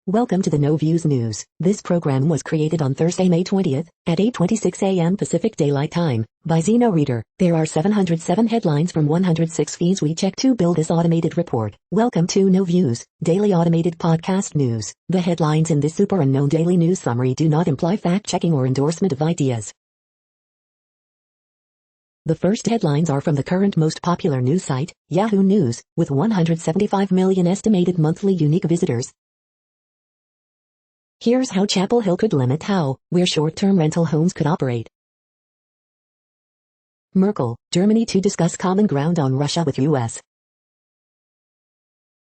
Welcome to the No Views News. This program was created on Thursday, May 20th, at 8:26 a.m. Pacific Daylight Time, by Zeno Reader. There are 707 headlines from 106 feeds we check to build this automated report. Welcome to No Views, daily automated podcast news. The headlines in this super unknown daily news summary do not imply fact-checking or endorsement of ideas. The first headlines are from the current most popular news site, Yahoo News, with 175 million estimated monthly unique visitors. Here's how Chapel Hill could limit where short-term rental homes could operate. Merkel, Germany to discuss common ground on Russia with U.S.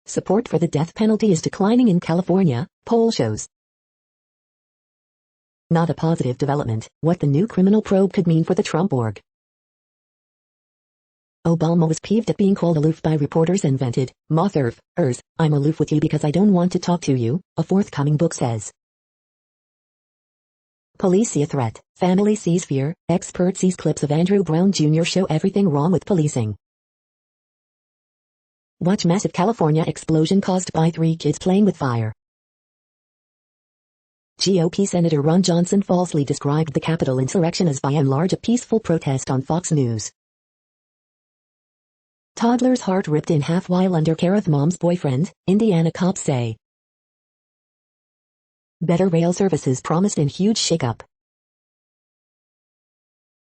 Support for the death penalty is declining in California, poll shows. Not a positive development, what the new criminal probe could mean for the Trump org. Obama was peeved at being called aloof by reporters and vented, "Mothers, I'm aloof with you because I don't want to talk to you," a forthcoming book says. Police see a threat, family sees fear, expert sees clips of Andrew Brown Jr. show everything wrong with policing. Watch massive California explosion caused by 3 kids playing with fire. GOP Senator Ron Johnson falsely described the Capitol insurrection as by and large a peaceful protest on Fox News. Toddler's heart ripped in half while under care of mom's boyfriend, Indiana cops say. Better rail services promised in huge shakeup.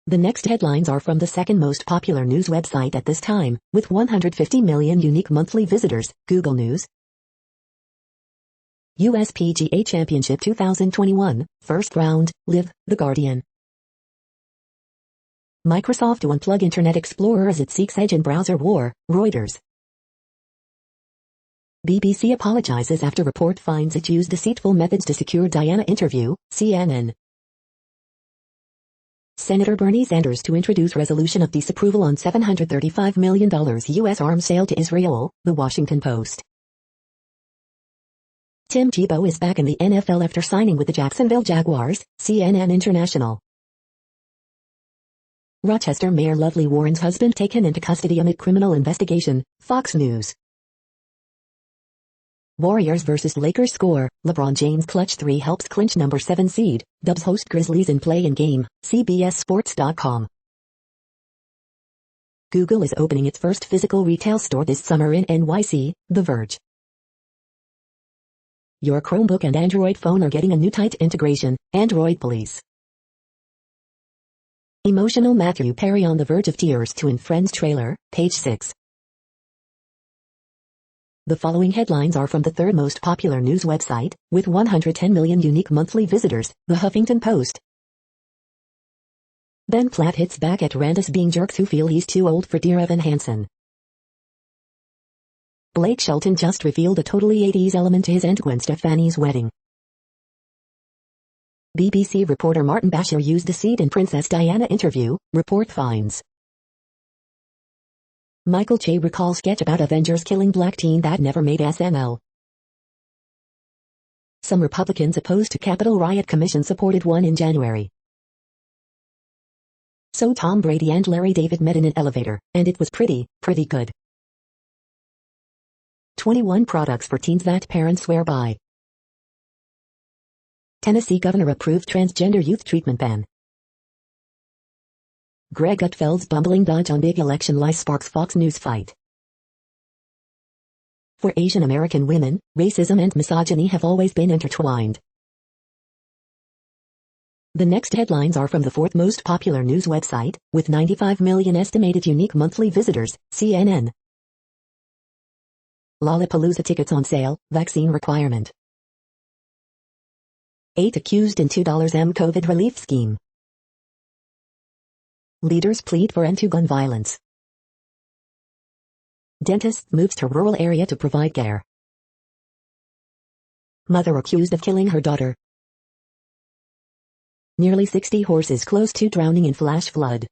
The next headlines are from the second most popular news website at this time, with 150 million unique monthly visitors, Google News. USPGA Championship 2021, first round, Live, The Guardian. Microsoft to unplug Internet Explorer as it seeks edge in browser war, Reuters. BBC apologizes after report finds it used deceitful methods to secure Diana interview, CNN. Senator Bernie Sanders to introduce resolution of disapproval on $735 million U.S. arms sale to Israel, The Washington Post. Tim Tebow is back in the NFL after signing with the Jacksonville Jaguars, CNN International. Rochester Mayor Lovely Warren's husband taken into custody amid criminal investigation, Fox News. Warriors vs. Lakers score, LeBron James clutch 3 helps clinch number 7 seed, Dubs host Grizzlies in play-in game, CBSSports.com. Google is opening its first physical retail store this summer in NYC, The Verge. Your Chromebook and Android phone are getting a new tight integration, Android police. Emotional Matthew Perry on the verge of tears to In Friends trailer, page 6. The following headlines are from the third most popular news website, with 110 million unique monthly visitors, The Huffington Post. Ben Platt hits back at Randus being jerks who feel he's too old for Dear Evan Hansen. Blake Shelton just revealed a totally 80s element to his Aunt Gwen Stefani's wedding. BBC reporter Martin Bashir used deceit in Princess Diana interview, report finds. Michael Che recalls sketch about Avengers killing black teen that never made SNL. Some Republicans opposed to Capitol riot commission supported one in January. So Tom Brady and Larry David met in an elevator, and it was pretty good. 21 products for teens that parents swear by. Tennessee governor approved transgender youth treatment ban. Greg Gutfeld's bumbling dodge on big election lie sparks Fox News fight. For Asian American women, racism and misogyny have always been intertwined. The next headlines are from the fourth most popular news website, with 95 million estimated unique monthly visitors, CNN. Lollapalooza tickets on sale, vaccine requirement. 8 accused in $2 COVID relief scheme. Leaders plead for end to gun violence. Dentist moves to rural area to provide care. Mother accused of killing her daughter. Nearly 60 horses close to drowning in flash flood.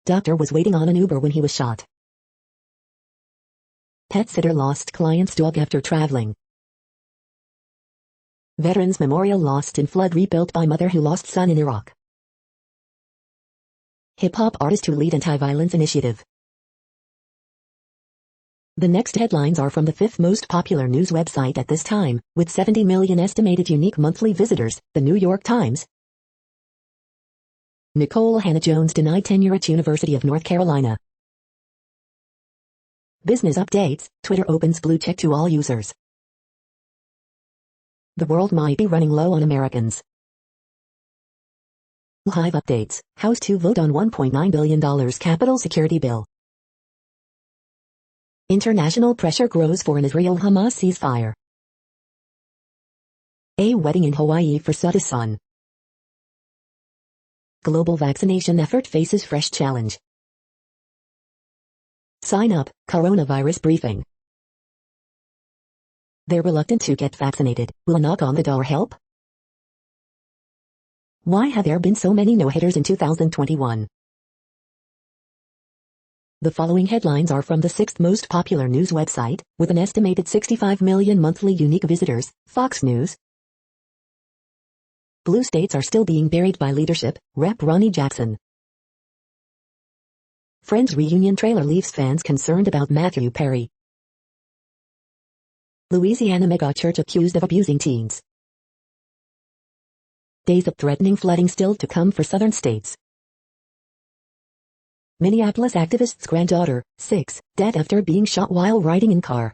Doctor was waiting on an Uber when he was shot. Pet sitter lost client's dog after traveling. Veterans Memorial lost in flood rebuilt by mother who lost son in Iraq. Hip-hop artist who lead anti-violence initiative. The next headlines are from the fifth most popular news website at this time, with 70 million estimated unique monthly visitors, the New York Times. Nicole Hannah-Jones denied tenure at University of North Carolina. Business updates, Twitter opens blue check to all users. The world might be running low on Americans. Hive updates, House to vote on $1.9 billion capital security bill. International pressure grows for an Israel-Hamas ceasefire. A wedding in Hawaii for Sada's son. Global vaccination effort faces fresh challenge. Sign up, coronavirus briefing. They're reluctant to get vaccinated. Will a knock on the door help? Why have there been so many no-hitters in 2021? The following headlines are from the sixth most popular news website, with an estimated 65 million monthly unique visitors, Fox News. Blue states are still being buried by leadership, Rep. Ronnie Jackson. Friends reunion trailer leaves fans concerned about Matthew Perry. Louisiana megachurch accused of abusing teens. Days of threatening flooding still to come for southern states. Minneapolis activist's granddaughter, 6, dead after being shot while riding in car.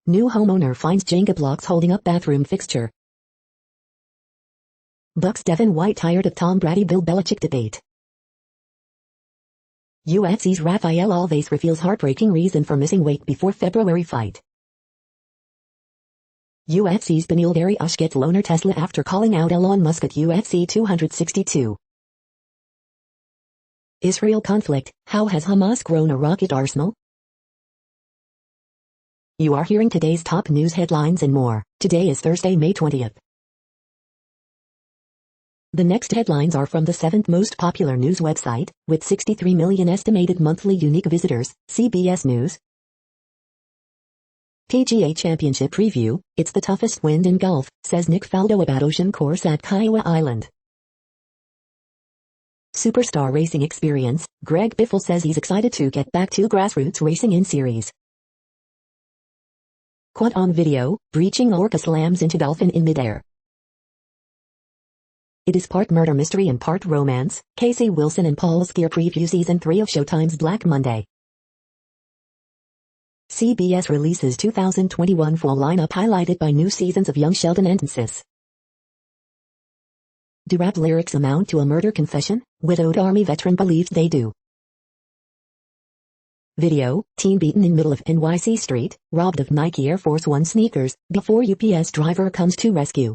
New homeowner finds Jenga blocks holding up bathroom fixture. Bucks Devin White tired of Tom Brady-Bill Belichick debate. UFC's Rafael Alves reveals heartbreaking reason for missing weight before February fight. UFC's Beneil Dariush gets loaner Tesla after calling out Elon Musk at UFC 262. Israel conflict, how has Hamas grown a rocket arsenal? You are hearing today's top news headlines and more. Today is Thursday, May 20th. The next headlines are from the seventh most popular news website, with 63 million estimated monthly unique visitors, CBS News. PGA Championship preview, it's the toughest wind in golf, says Nick Faldo about ocean course at Kiowa Island. Superstar racing experience, Greg Biffle says he's excited to get back to grassroots racing in series. Caught on video, breaching orca slams into dolphin in midair. It is part murder mystery and part romance. Casey Wilson and Paul Skier preview season 3 of Showtime's Black Monday. CBS releases 2021 fall lineup highlighted by new seasons of Young Sheldon and Sis. Do rap lyrics amount to a murder confession? Widowed Army veteran believes they do. Video, teen beaten in middle of NYC street, robbed of Nike Air Force One sneakers, before UPS driver comes to rescue.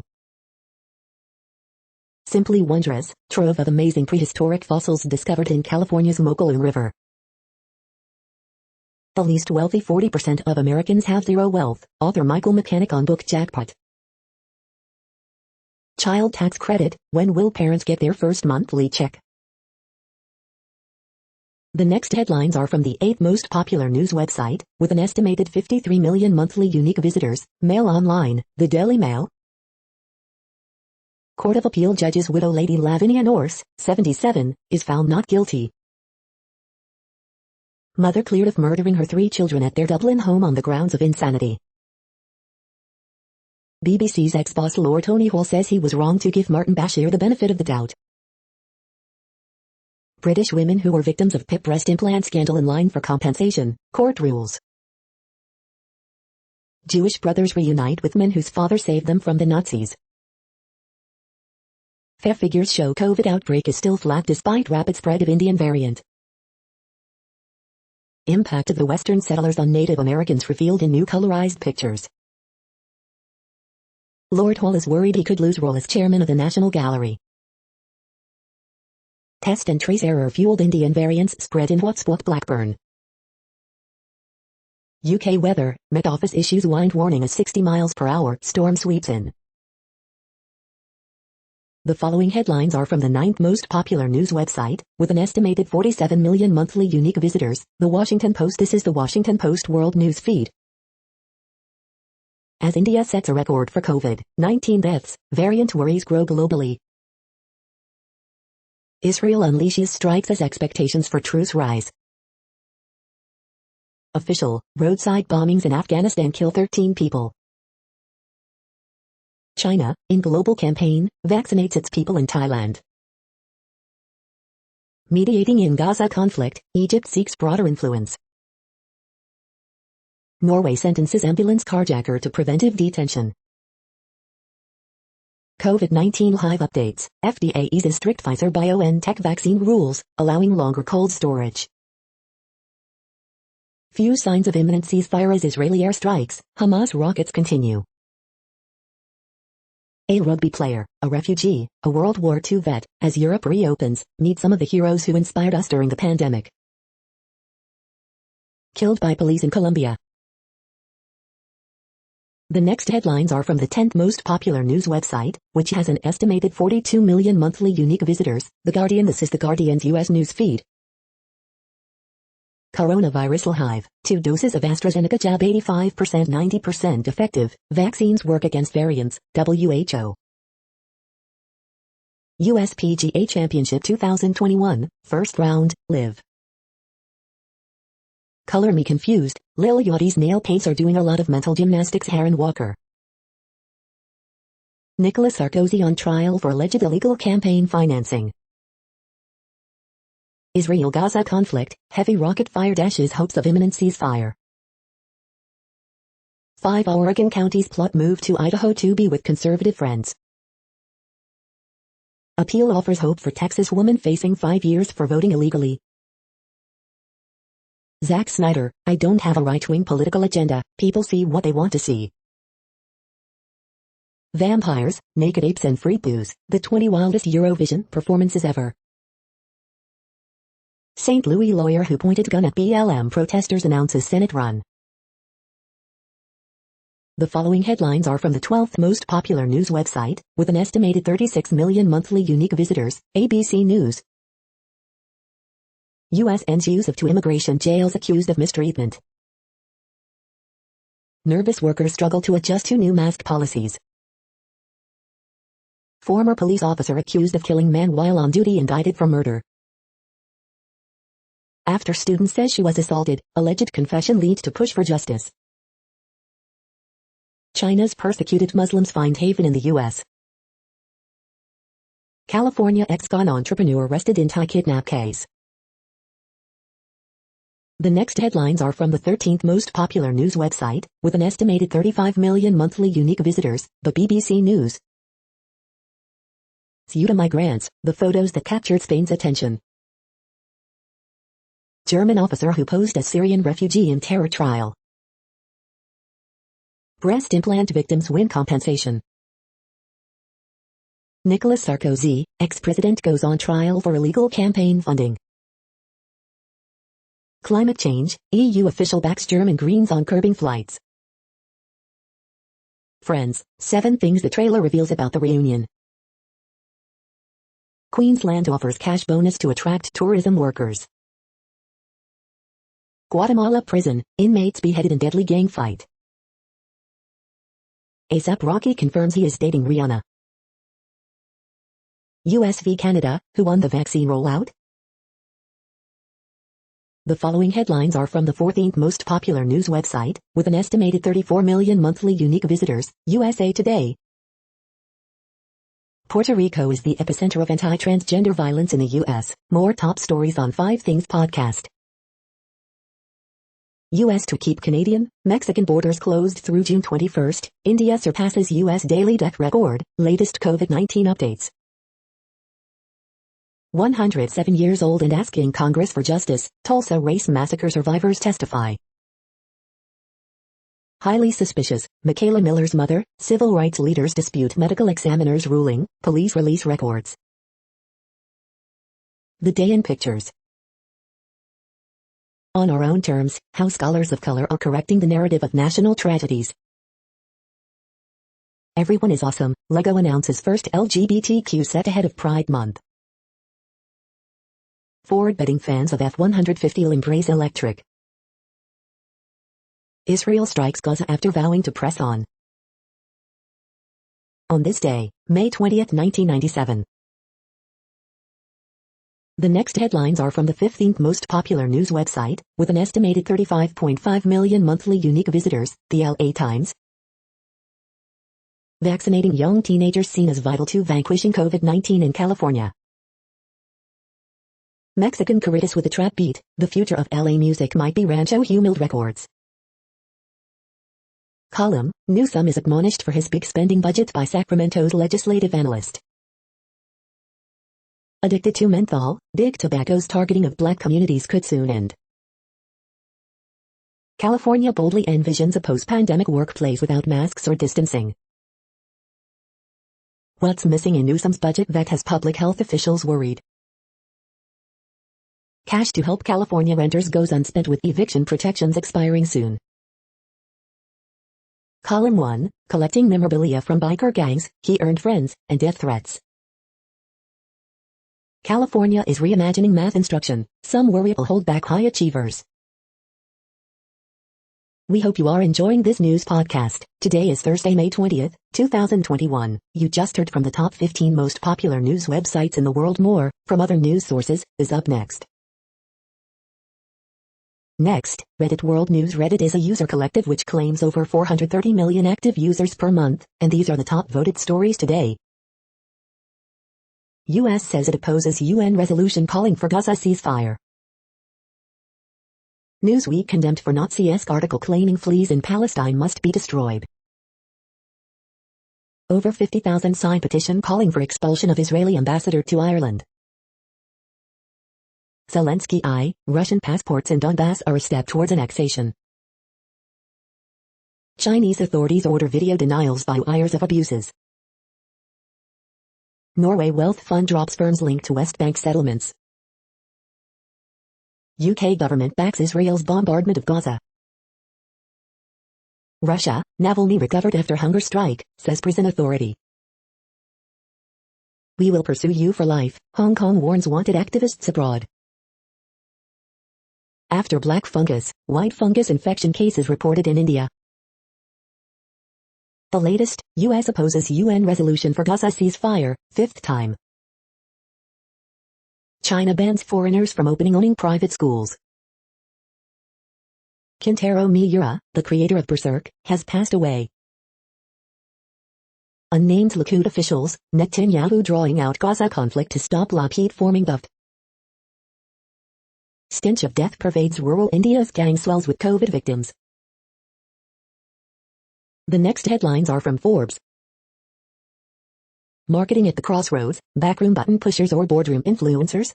Simply wondrous, trove of amazing prehistoric fossils discovered in California's Mokelumne River. The least wealthy 40% of Americans have zero wealth, author Michael Mechanic on book Jackpot. Child tax credit, when will parents get their first monthly check? The next headlines are from the eighth most popular news website, with an estimated 53 million monthly unique visitors, Mail Online, the Daily Mail. Court of Appeal judge's widow Lady Lavinia Norse, 77, is found not guilty. Mother cleared of murdering her 3 children at their Dublin home on the grounds of insanity. BBC's ex-boss Lord Tony Hall says he was wrong to give Martin Bashir the benefit of the doubt. British women who were victims of PIP breast implant scandal in line for compensation, court rules. Jewish brothers reunite with men whose father saved them from the Nazis. Fair figures show COVID outbreak is still flat despite rapid spread of Indian variant. Impact of the Western settlers on Native Americans revealed in new colorized pictures. Lord Hall is worried he could lose role as chairman of the National Gallery. Test and trace error fueled Indian variants spread in hotspot Blackburn. UK weather, Met Office issues wind warning as 60 miles per hour storm sweeps in. The following headlines are from the ninth most popular news website, with an estimated 47 million monthly unique visitors, The Washington Post. This is The Washington Post World News Feed. As India sets a record for COVID-19 deaths, variant worries grow globally. Israel unleashes strikes as expectations for truce rise. Official, roadside bombings in Afghanistan kill 13 people. China, in global campaign, vaccinates its people in Thailand. Mediating in Gaza conflict, Egypt seeks broader influence. Norway sentences ambulance carjacker to preventive detention. COVID-19 live updates. FDA eases strict Pfizer-BioNTech vaccine rules, allowing longer cold storage. Few signs of imminent ceasefire as Israeli airstrikes, Hamas rockets continue. A rugby player, a refugee, a World War II vet, as Europe reopens, meet some of the heroes who inspired us during the pandemic. Killed by police in Colombia. The next headlines are from the 10th most popular news website, which has an estimated 42 million monthly unique visitors, The Guardian. This is The Guardian's U.S. news feed. Coronavirus hive, 2 doses of AstraZeneca jab 85% 90% effective, vaccines work against variants, WHO. USPGA Championship 2021, first round, live. Color me confused, Lil Yachty's nail paints are doing a lot of mental gymnastics. Aaron Walker. Nicolas Sarkozy on trial for alleged illegal campaign financing. Israel-Gaza conflict, heavy rocket fire dashes hopes of imminent ceasefire. 5 Oregon counties plot move to Idaho to be with conservative friends. Appeal offers hope for Texas woman facing 5 years for voting illegally. Zack Snyder, I don't have a right-wing political agenda, people see what they want to see. Vampires, naked apes and free booze, the 20 wildest Eurovision performances ever. St. Louis lawyer who pointed gun at BLM protesters announces Senate run. The following headlines are from the 12th most popular news website, with an estimated 36 million monthly unique visitors, ABC News. U.S. ends use of 2 immigration jails accused of mistreatment. Nervous workers struggle to adjust to new mask policies. Former police officer accused of killing man while on duty indicted for murder. After student says she was assaulted, alleged confession leads to push for justice. China's persecuted Muslims find haven in the U.S. California ex-con entrepreneur arrested in Thai kidnap case. The next headlines are from the 13th most popular news website, with an estimated 35 million monthly unique visitors, the BBC News. Ceuta migrants, the photos that captured Spain's attention. German officer who posed as Syrian refugee in terror trial. Breast implant victims win compensation. Nicolas Sarkozy, ex-president goes on trial for illegal campaign funding. Climate change, EU official backs German Greens on curbing flights. Friends, 7 things the trailer reveals about the reunion. Queensland offers cash bonus to attract tourism workers. Guatemala prison, inmates beheaded in deadly gang fight. A$AP Rocky confirms he is dating Rihanna. US v Canada, who won the vaccine rollout? The following headlines are from the 14th most popular news website, with an estimated 34 million monthly unique visitors, USA Today. Puerto Rico is the epicenter of anti-transgender violence in the U.S. More top stories on 5 Things podcast. U.S. to keep Canadian, Mexican borders closed through June 21. India surpasses U.S. daily death record, latest COVID-19 updates. 107 years old and asking Congress for justice, Tulsa race massacre survivors testify. Highly suspicious, Michaela Miller's mother, civil rights leaders dispute medical examiner's ruling, police release records. The day in pictures. On our own terms, how scholars of color are correcting the narrative of national tragedies. Everyone is awesome, LEGO announces first LGBTQ set ahead of Pride Month. Ford betting fans of F-150 will embrace electric. Israel strikes Gaza after vowing to press on. On this day, May 20, 1997. The next headlines are from the 15th most popular news website, with an estimated 35.5 million monthly unique visitors, the LA Times. Vaccinating young teenagers seen as vital to vanquishing COVID-19 in California. Mexican corridos with a trap beat, the future of LA music might be Rancho Humilde Records. Column, Newsom is admonished for his big spending budget by Sacramento's legislative analyst. Addicted to menthol, Big Tobacco's targeting of black communities could soon end. California boldly envisions a post-pandemic workplace without masks or distancing. What's missing in Newsom's budget that has public health officials worried? Cash to help California renters goes unspent with eviction protections expiring soon. Column 1, collecting memorabilia from biker gangs, he earned friends, and death threats. California is reimagining math instruction, some worry it will hold back high achievers. We hope you are enjoying this news podcast. Today is Thursday, May 20th, 2021. You just heard from the top 15 most popular news websites in the world. More, from other news sources, is up next. Next, Reddit World News. Reddit is a user collective which claims over 430 million active users per month, and these are the top voted stories today. U.S. says it opposes UN resolution calling for Gaza ceasefire. Newsweek condemned for Nazi-esque article claiming fleas in Palestine must be destroyed. Over 50,000 sign petition calling for expulsion of Israeli ambassador to Ireland. Zelensky I, Russian passports in Donbass are a step towards annexation. Chinese authorities order video denials by wires of abuses. Norway wealth fund drops firms linked to West Bank settlements. UK government backs Israel's bombardment of Gaza. Russia, Navalny recovered after hunger strike, says prison authority. We will pursue you for life, Hong Kong warns wanted activists abroad. After black fungus, white fungus infection cases reported in India. The latest, U.S. opposes UN resolution for Gaza ceasefire, 5th time. China bans foreigners from owning private schools. Kintaro Miura, the creator of Berserk, has passed away. Unnamed Likud officials, Netanyahu drawing out Gaza conflict to stop Lockheed forming BUFT. Stench of death pervades rural India's gang swells with COVID victims. The next headlines are from Forbes. Marketing at the crossroads, backroom button pushers or boardroom influencers.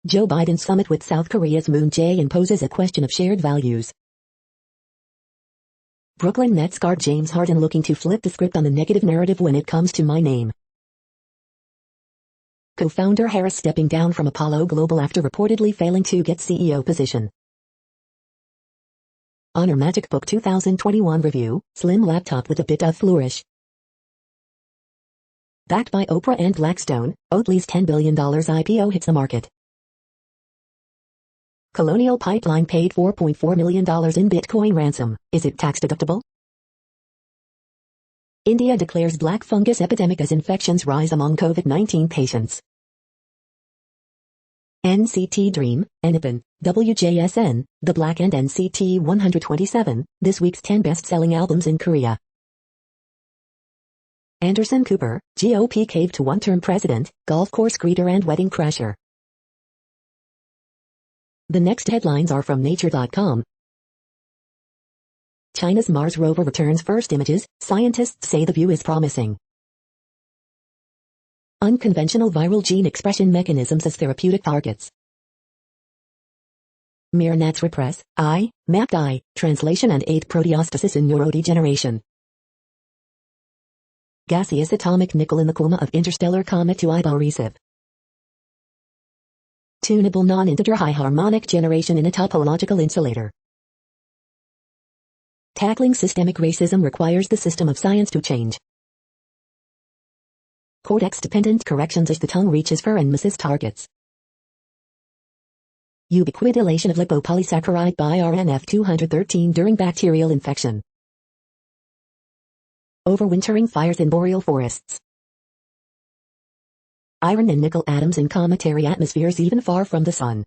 Joe Biden summit with South Korea's Moon Jae-in poses a question of shared values. Brooklyn Nets guard James Harden looking to flip the script on the negative narrative when it comes to my name. Co-founder Harris stepping down from Apollo Global after reportedly failing to get CEO position. Honor Magic Book 2021 review, slim laptop with a bit of flourish. Backed by Oprah and Blackstone, Oatly's $10 billion IPO hits the market. Colonial Pipeline paid $4.4 million in Bitcoin ransom. Is it tax deductible? India declares black fungus epidemic as infections rise among COVID-19 patients. NCT Dream, Enipan, WJSN, The Black and NCT 127, this week's 10 best-selling albums in Korea. Anderson Cooper, GOP cave to one-term president, golf course greeter and wedding crasher. The next headlines are from Nature.com. China's Mars rover returns first images, scientists say the view is promising. Unconventional viral gene expression mechanisms as therapeutic targets. Mirnats repress, mapped eye, translation and aid proteostasis in neurodegeneration. Gaseous atomic nickel in the coma of interstellar comet to Ibarisiv. Tunable non-integer high harmonic generation in a topological insulator. Tackling systemic racism requires the system of science to change. Cortex-dependent corrections as the tongue reaches for and misses targets. Ubiquitination of lipopolysaccharide by RNF213 during bacterial infection. Overwintering fires in boreal forests. iron and nickel atoms in cometary atmospheres even far from the sun.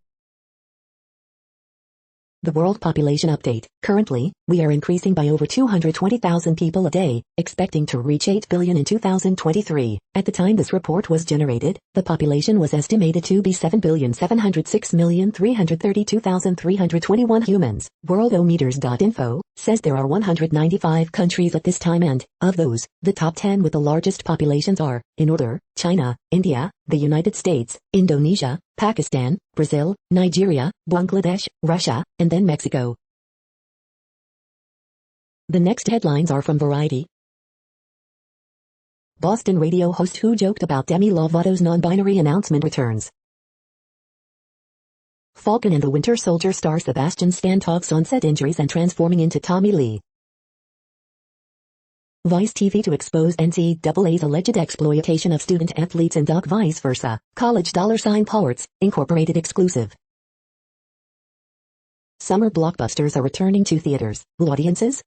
The World Population Update. Currently, we are increasing by over 220,000 people a day, expecting to reach 8 billion in 2023. At the time this report was generated, the population was estimated to be 7,706,332,321 humans. Worldometers.info says there are 195 countries at this time and, of those, the top 10 with the largest populations are, in order, China, India, the United States, Indonesia, Pakistan, Brazil, Nigeria, Bangladesh, Russia, and then Mexico. The next headlines are from Variety. Boston radio host who joked about Demi Lovato's non-binary announcement returns. Falcon and the Winter Soldier star Sebastian Stan talks on set injuries and transforming into Tommy Lee. Vice TV to expose NCAA's alleged exploitation of student athletes and doc vice versa. College $Ports, Incorporated exclusive. Summer blockbusters are returning to theaters. Will audiences?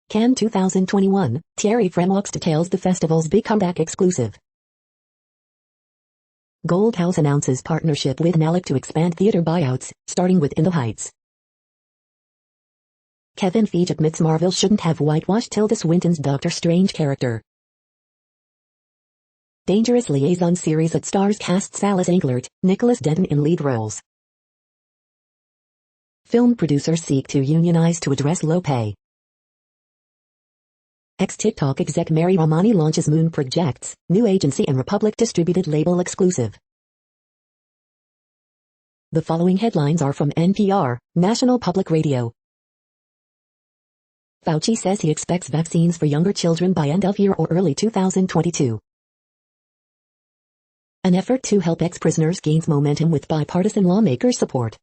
Cannes 2021, Thierry Fremaux details the festival's big comeback exclusive. Gold House announces partnership with Nalek to expand theater buyouts, starting with In the Heights. Kevin Feige admits Marvel shouldn't have whitewashed Tilda Swinton's Doctor Strange character. Dangerous Liaison series that stars casts Alice Englert, Nicholas Denton in lead roles. Film producers seek to unionize to address low pay. Ex-TikTok exec Mary Ramani launches Moon Projects, new agency and Republic distributed label exclusive. The following headlines are from NPR, National Public Radio. Fauci says he expects vaccines for younger children by end of year or early 2022. An effort to help ex-prisoners gains momentum with bipartisan lawmakers' support.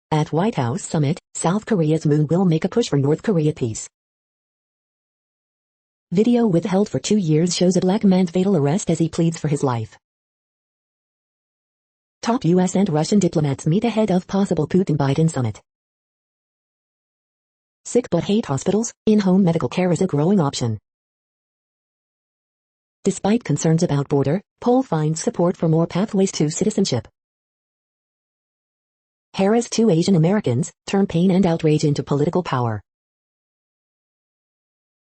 At White House Summit, South Korea's Moon will make a push for North Korea peace. Video withheld for 2 years shows a black man's fatal arrest as he pleads for his life. Top U.S. and Russian diplomats meet ahead of possible Putin-Biden summit. Sick but hate hospitals, in-home medical care is a growing option. Despite concerns about border, poll finds support for more pathways to citizenship. Harris to Asian Americans, turn pain and outrage into political power.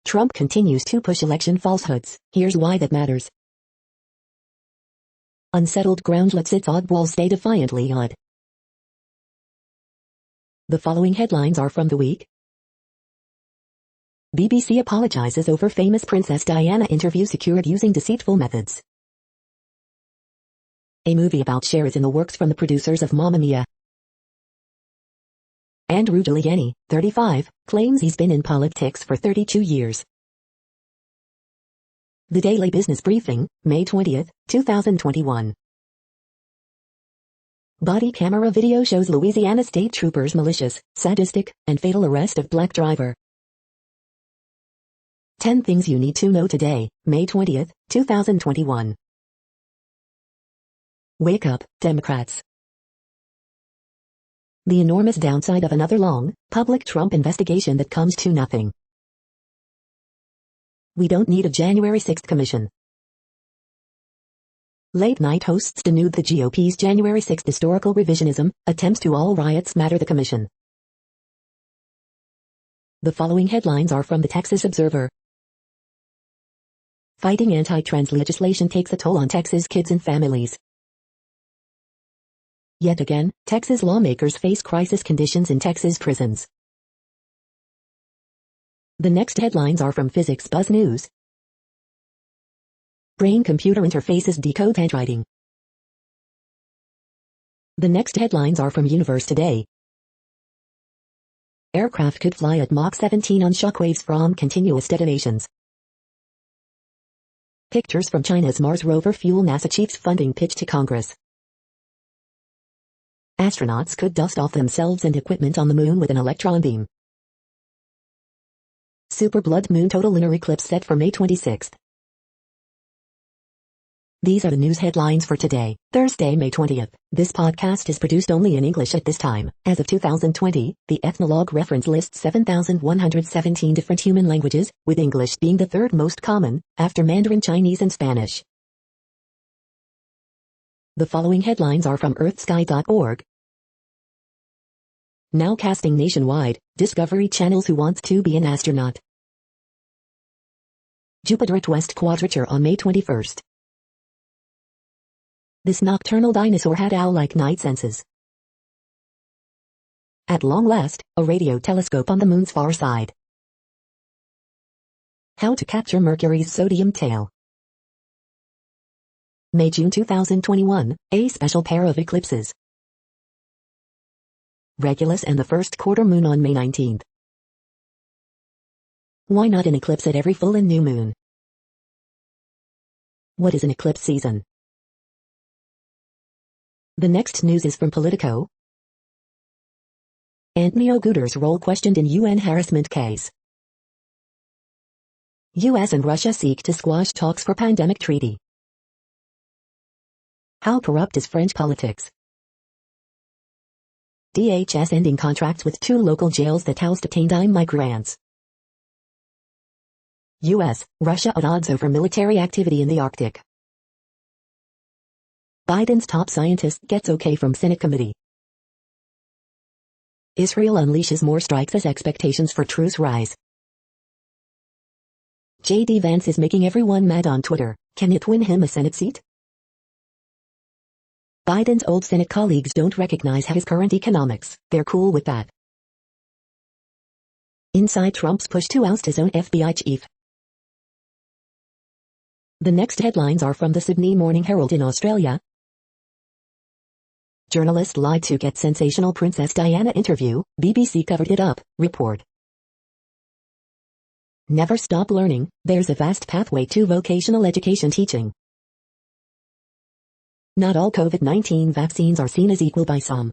Trump continues to push election falsehoods, here's why that matters. Unsettled ground lets its oddballs stay defiantly odd. The following headlines are from the week. BBC apologizes over famous Princess Diana interview secured using deceitful methods. A movie about Cher is in the works from the producers of Mamma Mia. Andrew Giuliani, 35, claims he's been in politics for 32 years. The Daily Business Briefing, May 20, 2021. Body camera video shows Louisiana state troopers' malicious, sadistic, and fatal arrest of black driver. 10 things you need to know today, May 20, 2021. Wake up, Democrats. The enormous downside of another long, public Trump investigation that comes to nothing. We don't need a January 6th commission. Late-night hosts denude the GOP's January 6th historical revisionism, attempts to all riots matter the commission. The following headlines are from the Texas Observer. Fighting anti-trans legislation takes a toll on Texas kids and families. Yet again, Texas lawmakers face crisis conditions in Texas prisons. The next headlines are from Physics Buzz News. Brain-computer interfaces decode handwriting. The next headlines are from Universe Today. Aircraft could fly at Mach 17 on shockwaves from continuous detonations. Pictures from China's Mars rover fuel NASA chief's funding pitch to Congress. Astronauts could dust off themselves and equipment on the moon with an electron beam. Super blood moon total lunar eclipse set for May 26. These are the news headlines for today, Thursday, May 20th. This podcast is produced only in English at this time. As of 2020, the Ethnologue reference lists 7,117 different human languages, with English being the third most common, after Mandarin Chinese and Spanish. The following headlines are from earthsky.org. Now casting nationwide, Discovery Channel's Who Wants to Be an Astronaut. Jupiter at West Quadrature on May 21st. This nocturnal dinosaur had owl-like night senses. At long last, a radio telescope on the moon's far side. How to capture Mercury's sodium tail. May-June 2021, a special pair of eclipses. Regulus and the first quarter moon on May 19th. Why not an eclipse at every full and new moon? What is an eclipse season? The next news is from Politico. Antonio Guterres' role questioned in UN harassment case. US and Russia seek to squash talks for pandemic treaty. How corrupt is French politics? DHS ending contracts with 2 local jails that house detained migrants. US, Russia at odds over military activity in the Arctic. Biden's top scientist gets okay from Senate committee. Israel unleashes more strikes as expectations for truce rise. J.D. Vance is making everyone mad on Twitter. Can it win him a Senate seat? Biden's old Senate colleagues don't recognize his current economics. They're cool with that. Inside Trump's push to oust his own FBI chief. The next headlines are from the Sydney Morning Herald in Australia. Journalist lied to get sensational Princess Diana interview, BBC covered it up, report. Never stop learning, there's a vast pathway to vocational education teaching. Not all COVID-19 vaccines are seen as equal by some.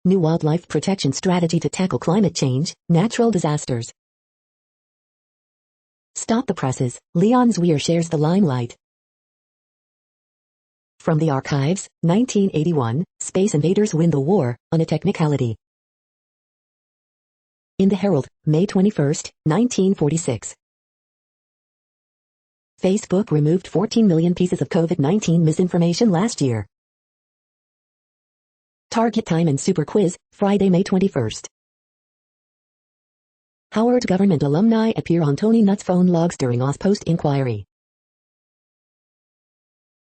New wildlife protection strategy to tackle climate change, natural disasters. Stop the presses, Leon Zwier shares the limelight. From the archives, 1981, Space Invaders win the war, on a technicality. In the Herald, May 21, 1946. Facebook removed 14 million pieces of COVID-19 misinformation last year. Target time and super quiz, Friday, May 21. Howard government alumni appear on Tony Nutt's phone logs during Ozpost inquiry.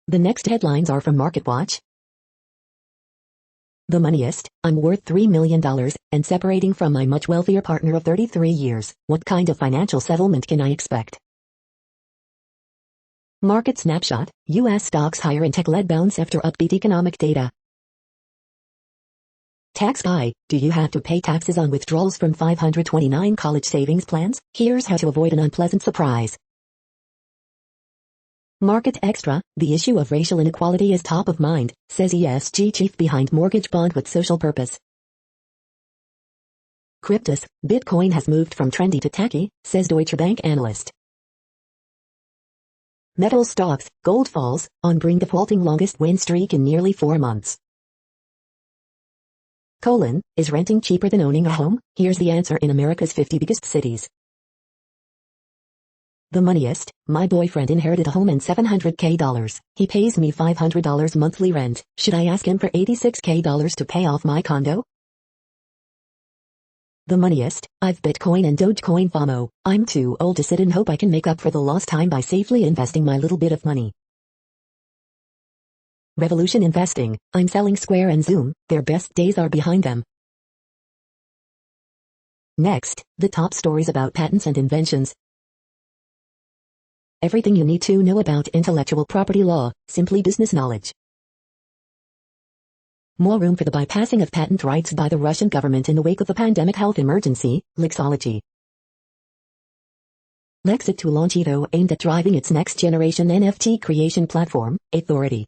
The next headlines are from MarketWatch. The Moneyist, I'm worth $3 million, and separating from my much wealthier partner of 33 years, what kind of financial settlement can I expect? Market Snapshot, U.S. stocks higher in tech-led bounce after upbeat economic data. Tax Guy, do you have to pay taxes on withdrawals from 529 college savings plans? Here's how to avoid an unpleasant surprise. Market Extra, the issue of racial inequality is top of mind, says ESG chief behind mortgage bond with social purpose. Cryptus, Bitcoin has moved from trendy to tacky, says Deutsche Bank analyst. Metal stocks, gold falls, on brink of halting longest win streak in nearly 4 months. Is renting cheaper than owning a home? Here's the answer in America's 50 biggest cities. The Moneyist, my boyfriend inherited a home and $700K. He pays me $500 monthly rent. Should I ask him for $86K to pay off my condo? The Moneyist, I've Bitcoin and Dogecoin FOMO. I'm too old to sit and hope I can make up for the lost time by safely investing my little bit of money. Revolution Investing, I'm selling Square and Zoom, their best days are behind them. Next, the top stories about patents and inventions. Everything you need to know about intellectual property law, simply business knowledge. More room for the bypassing of patent rights by the Russian government in the wake of the pandemic health emergency, Lexology. Lexit to launch Edo aimed at driving its next-generation NFT creation platform, Authority.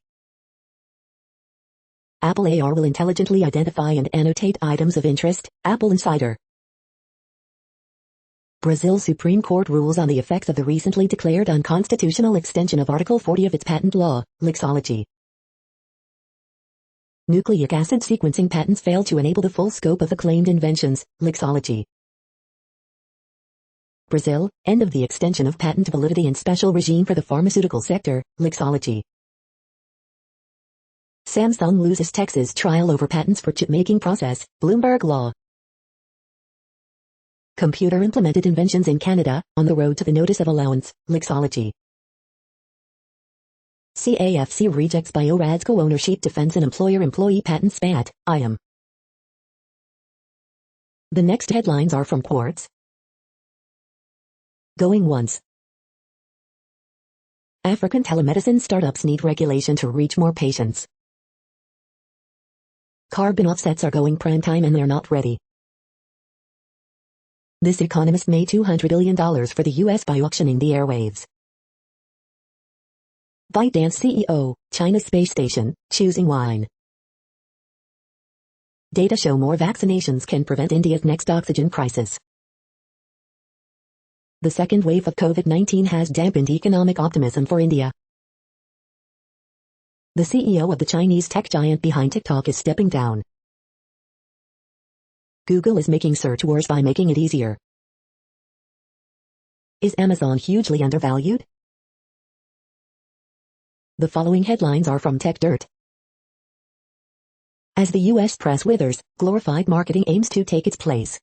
Apple AR will intelligently identify and annotate items of interest, Apple Insider. Brazil's Supreme Court rules on the effects of the recently declared unconstitutional extension of Article 40 of its patent law, Lixology. Nucleic acid sequencing patents fail to enable the full scope of the claimed inventions, Lixology. Brazil, end of the extension of patent validity and special regime for the pharmaceutical sector, Lixology. Samsung loses Texas trial over patents for chip-making process, Bloomberg Law. Computer-implemented inventions in Canada, on the road to the notice of allowance, Lixology. CAFC rejects Biorad's co-ownership defense and employer-employee patent spat, IAM. The next headlines are from Quartz. Going once. African telemedicine startups need regulation to reach more patients. Carbon offsets are going prime time and they're not ready. This economist made $200 billion for the U.S. by auctioning the airwaves. ByteDance CEO, China's space station, choosing wine. Data show more vaccinations can prevent India's next oxygen crisis. The second wave of COVID-19 has dampened economic optimism for India. The CEO of the Chinese tech giant behind TikTok is stepping down. Google is making search worse by making it easier. Is Amazon hugely undervalued? The following headlines are from Tech Dirt. As the U.S. press withers, glorified marketing aims to take its place.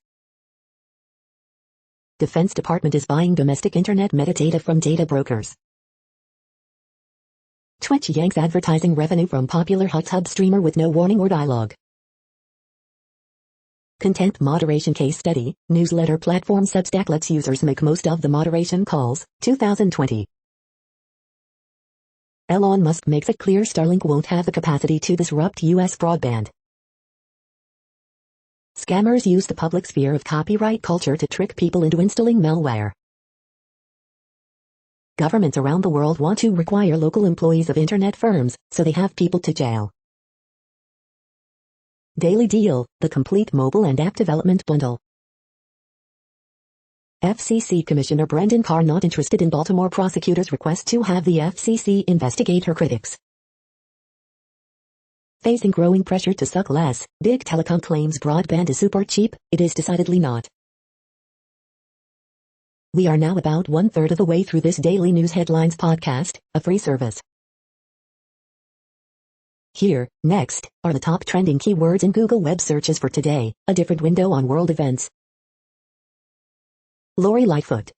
Defense Department is buying domestic internet metadata from data brokers. Twitch yanks advertising revenue from popular hot-tub streamer with no warning or dialogue. Content moderation case study, newsletter platform Substack lets users make most of the moderation calls, 2020. Elon Musk makes it clear Starlink won't have the capacity to disrupt U.S. broadband. Scammers use the public sphere of copyright culture to trick people into installing malware. Governments around the world want to require local employees of internet firms, so they have people to jail. Daily Deal, the complete mobile and app development bundle. FCC Commissioner Brendan Carr not interested in Baltimore prosecutors' request to have the FCC investigate her critics. Facing growing pressure to suck less, Big Telecom claims broadband is super cheap. It is decidedly not. We are now about 1/3 of the way through this daily news headlines podcast, a free service. Here, next, are the top trending keywords in Google web searches for today, a different window on world events. Lori Lightfoot.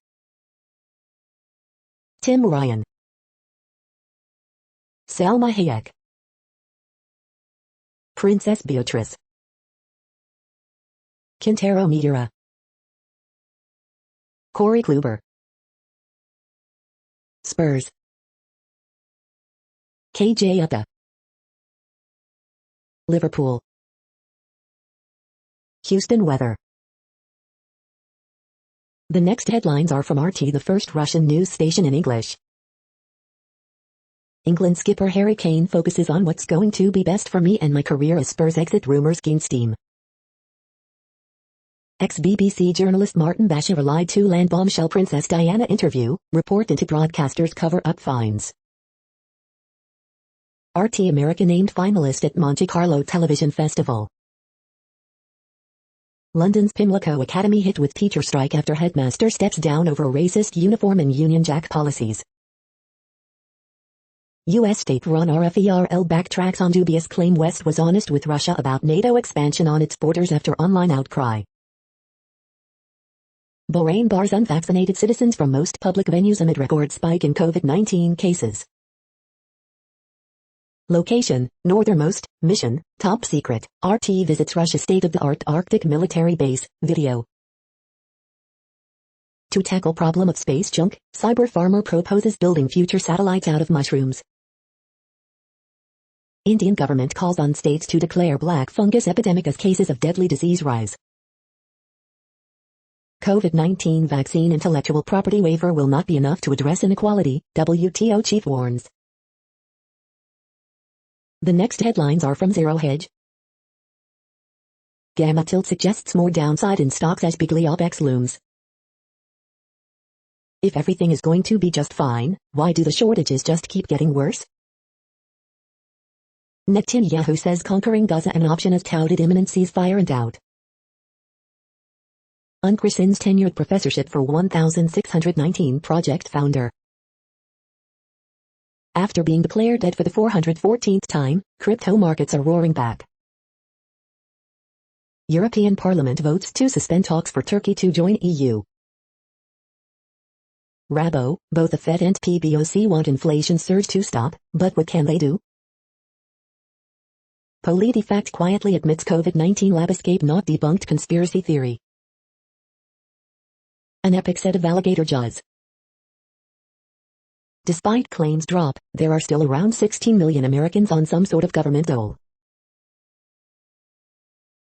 Tim Ryan. Salma Hayek. Princess Beatrice. Kintaro Miura. Corey Kluber. Spurs. KJ Utta. Liverpool. Houston weather. The next headlines are from RT, the first Russian news station in English. England skipper Harry Kane focuses on what's going to be best for me and my career as Spurs exit rumors gain steam. Ex-BBC journalist Martin Bashir lied to land bombshell Princess Diana interview, report into broadcasters cover-up fines. RT America named finalist at Monte Carlo Television Festival. London's Pimlico Academy hit with teacher strike after headmaster steps down over racist uniform and Union Jack policies. U.S. state-run RFERL backtracks on dubious claim West was honest with Russia about NATO expansion on its borders after online outcry. Bahrain bars unvaccinated citizens from most public venues amid record spike in COVID-19 cases. Location, northernmost, mission, top secret, RT visits Russia state-of-the-art Arctic military base, video. To tackle problem of space junk, cyber farmer proposes building future satellites out of mushrooms. Indian government calls on states to declare black fungus epidemic as cases of deadly disease rise. COVID-19 vaccine intellectual property waiver will not be enough to address inequality, WTO chief warns. The next headlines are from Zero Hedge. Gamma Tilt suggests more downside in stocks as big OPEX looms. If everything is going to be just fine, why do the shortages just keep getting worse? Netanyahu says conquering Gaza an option as touted imminent ceasefire in doubt. Unchristen's tenured professorship for 1619 project founder. After being declared dead for the 414th time, crypto markets are roaring back. European Parliament votes to suspend talks for Turkey to join EU. Rabo, both the Fed and PBOC want inflation surge to stop, but what can they do? PolitiFact quietly admits COVID-19 lab escape not debunked conspiracy theory. An epic set of alligator jaws. Despite claims drop, there are still around 16 million Americans on some sort of government dole.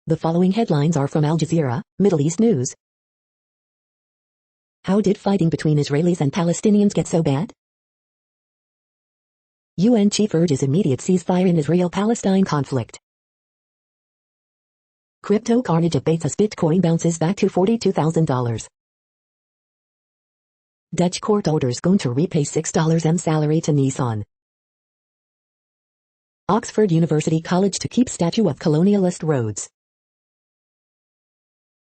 The following headlines are from Al Jazeera, Middle East News. How did fighting between Israelis and Palestinians get so bad? UN chief urges immediate ceasefire in Israel-Palestine conflict. Crypto carnage abates as Bitcoin bounces back to $42,000. Dutch court orders going to repay $6 salary to Nissan. Oxford University College to keep statue of colonialist Rhodes.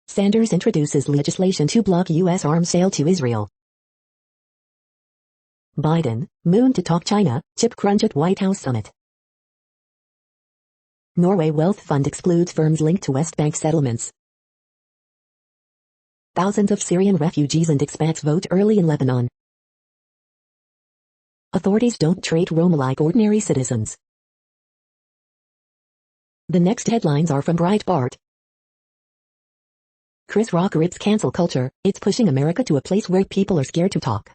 Sanders introduces legislation to block U.S. arms sale to Israel. Biden, Moon to talk China, chip crunch at White House summit. Norway Wealth Fund excludes firms linked to West Bank settlements. Thousands of Syrian refugees and expats vote early in Lebanon. Authorities don't treat Roma like ordinary citizens. The next headlines are from Breitbart. Chris Rock rips cancel culture, it's pushing America to a place where people are scared to talk.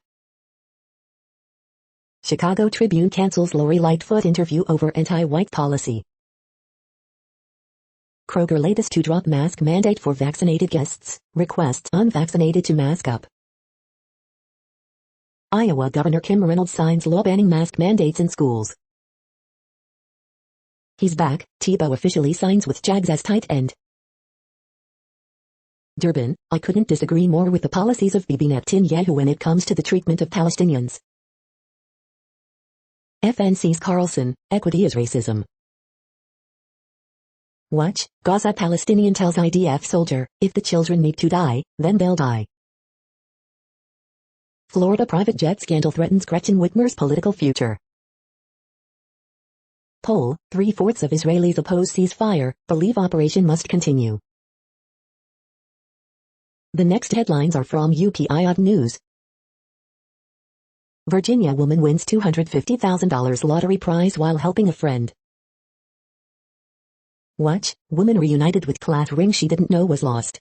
Chicago Tribune cancels Lori Lightfoot interview over anti-white policy. Kroger latest to drop mask mandate for vaccinated guests, requests unvaccinated to mask up. Iowa Governor Kim Reynolds signs law banning mask mandates in schools. He's back, Tebow officially signs with Jags as tight end. Durban, I couldn't disagree more with the policies of Bibi Netanyahu when it comes to the treatment of Palestinians. FNC's Carlson, equity is racism. Watch, Gaza Palestinian tells IDF soldier, if the children need to die, then they'll die. Florida private jet scandal threatens Gretchen Whitmer's political future. Poll, 3/4 of Israelis oppose ceasefire, believe operation must continue. The next headlines are from UPI News. Virginia woman wins $250,000 lottery prize while helping a friend. Watch, woman reunited with class ring she didn't know was lost.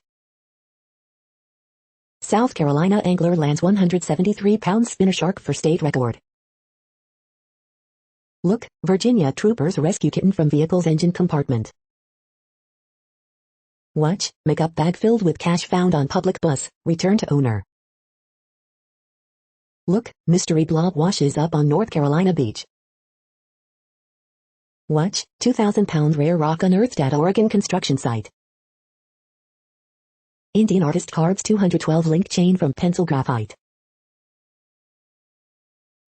South Carolina angler lands 173-pound spinner shark for state record. Look, Virginia troopers rescue kitten from vehicle's engine compartment. Watch, makeup bag filled with cash found on public bus, return to owner. Look, mystery blob washes up on North Carolina beach. Watch, 2,000-pound rare rock unearthed at Oregon construction site. Indian artist carves 212 link chain from pencil graphite.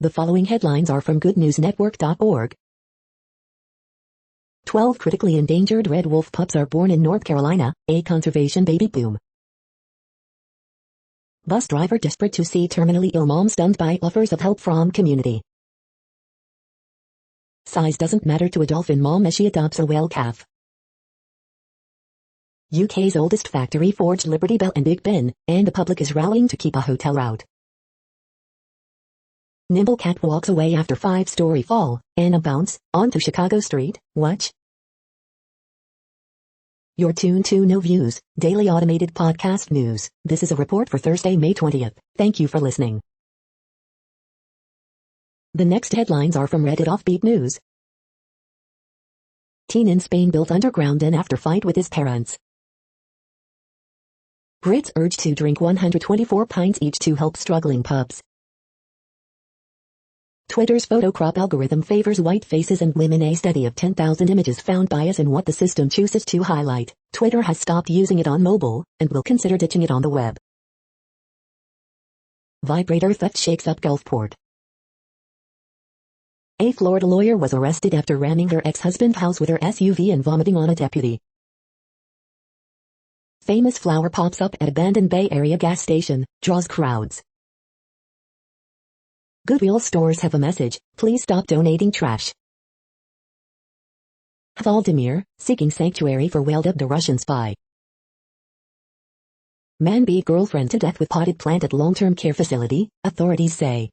The following headlines are from goodnewsnetwork.org. 12 critically endangered red wolf pups are born in North Carolina, a conservation baby boom. Bus driver desperate to see terminally ill mom stunned by offers of help from community. Size doesn't matter to a dolphin mom as she adopts a whale calf. UK's oldest factory forged Liberty Bell and Big Ben, and the public is rallying to keep a hotel route. Nimble cat walks away after 5-story fall, and a bounce, onto Chicago street, watch. You're tuned to No Views, daily automated podcast news. This is a report for Thursday, May 20th. Thank you for listening. The next headlines are from Reddit Offbeat News. Teen in Spain built underground den after fight with his parents. Brits urged to drink 124 pints each to help struggling pubs. Twitter's photo crop algorithm favors white faces and women. A study of 10,000 images found bias in what the system chooses to highlight. Twitter has stopped using it on mobile, and will consider ditching it on the web. Vibrator theft shakes up Gulfport. A Florida lawyer was arrested after ramming her ex-husband's house with her SUV and vomiting on a deputy. Famous flower pops up at abandoned Bay Area gas station, draws crowds. Goodwill stores have a message, please stop donating trash. Vladimir, seeking sanctuary for well-dubbed Russian spy. Man beat girlfriend to death with potted plant at long-term care facility, authorities say.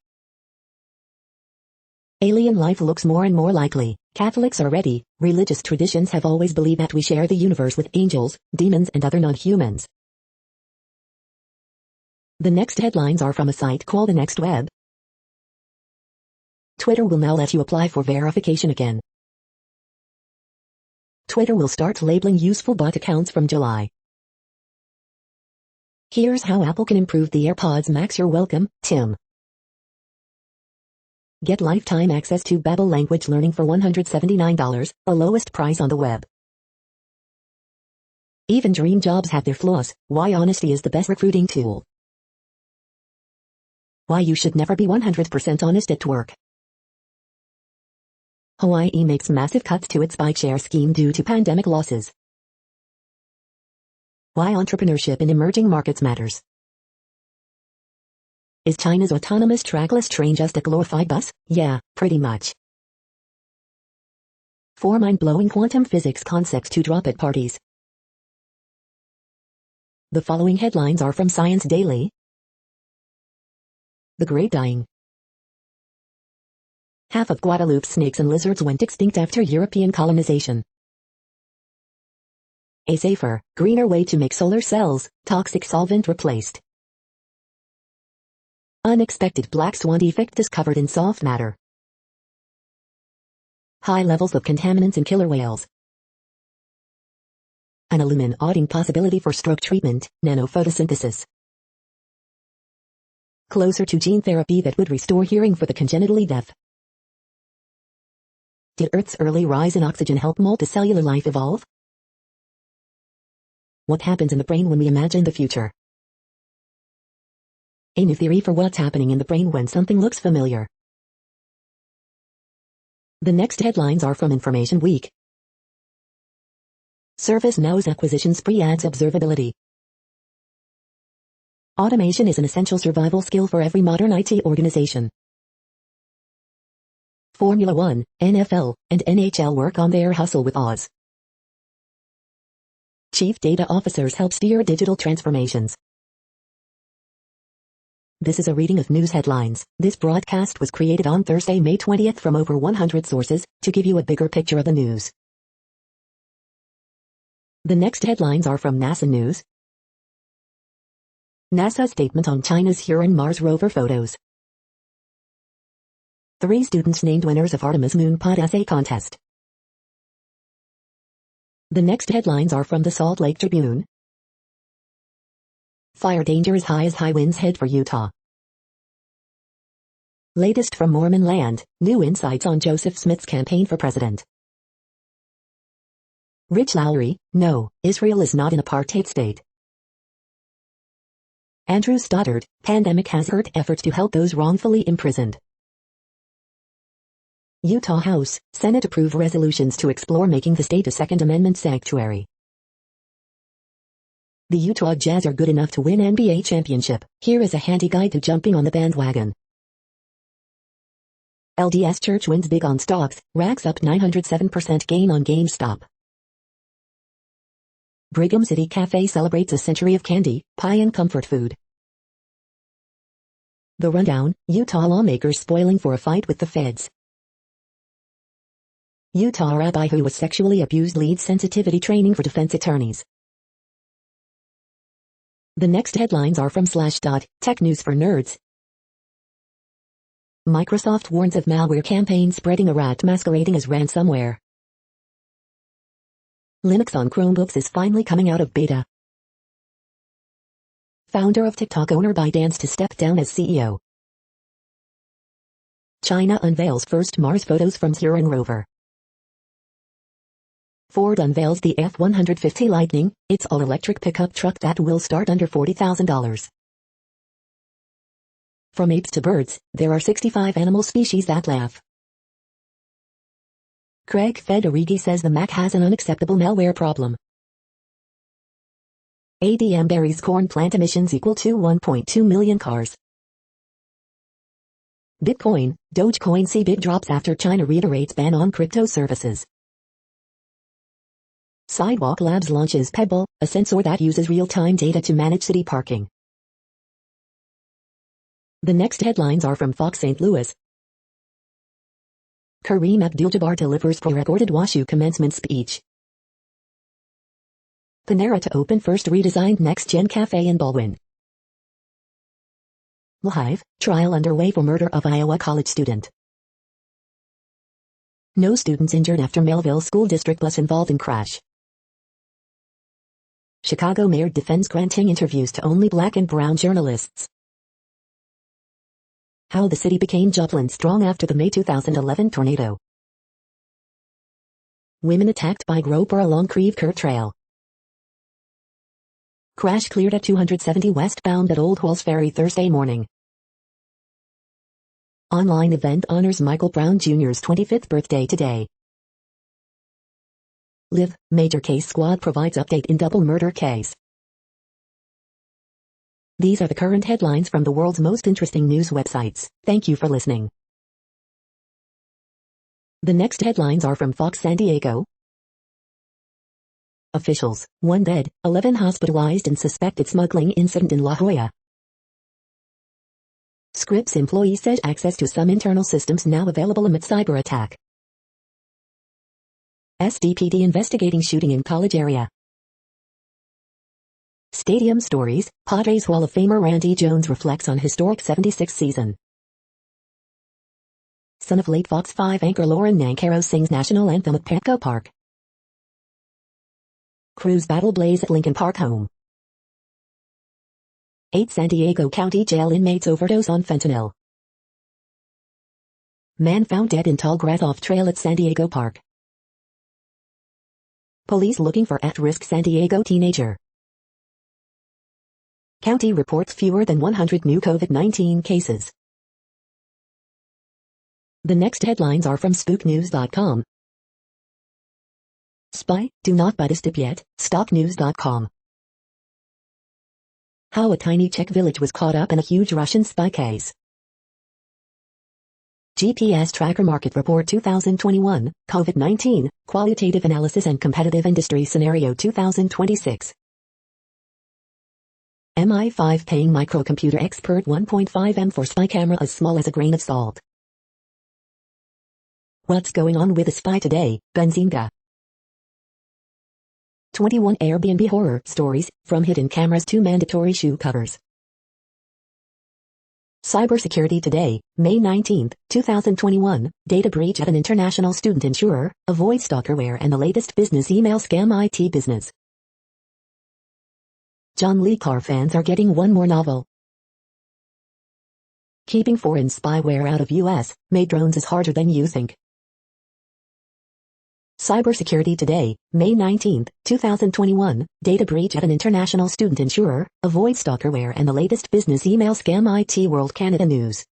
Alien life looks more and more likely. Catholics are ready. Religious traditions have always believed that we share the universe with angels, demons and other non-humans. The next headlines are from a site called The Next Web. Twitter will now let you apply for verification again. Twitter will start labeling useful bot accounts from July. Here's how Apple can improve the AirPods Max. You're welcome, Tim. Get lifetime access to Babbel language learning for $179, the lowest price on the web. Even dream jobs have their flaws. Why honesty is the best recruiting tool. Why you should never be 100% honest at work. Hawaii makes massive cuts to its bike share scheme due to pandemic losses. Why entrepreneurship in emerging markets matters. Is China's autonomous trackless train just a glorified bus? Yeah, pretty much. 4 mind-blowing quantum physics concepts to drop at parties. The following headlines are from Science Daily. The Great Dying. Half of Guadeloupe's snakes and lizards went extinct after European colonization. A safer, greener way to make solar cells, toxic solvent replaced. Unexpected black swan defect discovered in soft matter. High levels of contaminants in killer whales. An illuminating possibility for stroke treatment, nanophotosynthesis. Closer to gene therapy that would restore hearing for the congenitally deaf. Did Earth's early rise in oxygen help multicellular life evolve? What happens in the brain when we imagine the future? A new theory for what's happening in the brain when something looks familiar. The next headlines are from Information Week. ServiceNow's acquisition spree adds observability. Automation is an essential survival skill for every modern IT organization. Formula One, NFL, and NHL work on their hustle with Oz. Chief data officers help steer digital transformations. This is a reading of news headlines. This broadcast was created on Thursday, May 20th from over 100 sources to give you a bigger picture of the news. The next headlines are from NASA News. NASA's statement on China's Huron Mars rover photos. 3 students named winners of Artemis Moon Pod Essay Contest. The next headlines are from the Salt Lake Tribune. Fire danger is high as high winds head for Utah. Latest from Mormon Land, new insights on Joseph Smith's campaign for president. Rich Lowry, no, Israel is not an apartheid state. Andrew Stoddard, pandemic has hurt efforts to help those wrongfully imprisoned. Utah House, Senate approve resolutions to explore making the state a Second Amendment sanctuary. The Utah Jazz are good enough to win NBA championship. Here is a handy guide to jumping on the bandwagon. LDS Church wins big on stocks, racks up 907% gain on GameStop. Brigham City Cafe celebrates a century of candy, pie and comfort food. The rundown, Utah lawmakers spoiling for a fight with the feds. Utah rabbi who was sexually abused leads sensitivity training for defense attorneys. The next headlines are from Slashdot, Tech News for Nerds. Microsoft warns of malware campaign spreading a rat masquerading as ransomware. Linux on Chromebooks is finally coming out of beta. Founder of TikTok owner ByteDance to step down as CEO. China unveils first Mars photos from Huron rover. Ford unveils the F-150 Lightning, its all-electric pickup truck that will start under $40,000. From apes to birds, there are 65 animal species that laugh. Craig Federighi says the Mac has an unacceptable malware problem. ADM buries corn plant emissions equal to 1.2 million cars. Bitcoin, Dogecoin see big drops after China reiterates ban on crypto services. Sidewalk Labs launches Pebble, a sensor that uses real-time data to manage city parking. The next headlines are from Fox St. Louis. Kareem Abdul-Jabbar delivers pre-recorded WashU commencement speech. Panera to open first redesigned next-gen cafe in Baldwin. Live, trial underway for murder of Iowa college student. No students injured after Melville School District bus involved in crash. Chicago mayor defends granting interviews to only black and brown journalists. How the city became Joplin strong after the May 2011 tornado. Women attacked by groper along Creve Coeur Trail. Crash cleared at 270 westbound at Old Halls Ferry Thursday morning. Online event honors Michael Brown Jr.'s 25th birthday today. Live, Major Case Squad provides update in double murder case. These are the current headlines from the world's most interesting news websites. Thank you for listening. The next headlines are from Fox San Diego. Officials, 1 dead, 11 hospitalized in suspected smuggling incident in La Jolla. Scripps employee said access to some internal systems now available amid cyber attack. SDPD investigating shooting in college area. Stadium stories, Padres Hall of Famer Randy Jones reflects on historic 76 season. Son of late Fox 5 anchor Lauren Nancaro sings national anthem at Petco Park. Crews battle blaze at Lincoln Park home. 8 San Diego County Jail inmates overdose on fentanyl. Man found dead in tall grass off trail at San Diego Park. Police looking for at-risk San Diego teenager. County reports fewer than 100 new COVID-19 cases. The next headlines are from spooknews.com. Spy, do not buy this tip yet, stocknews.com. How a tiny Czech village was caught up in a huge Russian spy case. GPS Tracker Market Report 2021, COVID-19, Qualitative Analysis and Competitive Industry Scenario 2026. MI5 paying microcomputer expert 1.5 M for spy camera as small as a grain of salt. What's going on with the spy today, Benzinga? 21 Airbnb horror stories, from hidden cameras to mandatory shoe covers. Cybersecurity Today, May 19, 2021, data breach at an international student insurer, avoid stalkerware and the latest business email scam. IT business. John Le Carre fans are getting one more novel. Keeping foreign spyware out of US, made drones is harder than you think. Cybersecurity Today, May 19, 2021, data breach at an international student insurer, avoid stalkerware and the latest business email scam. IT World Canada News.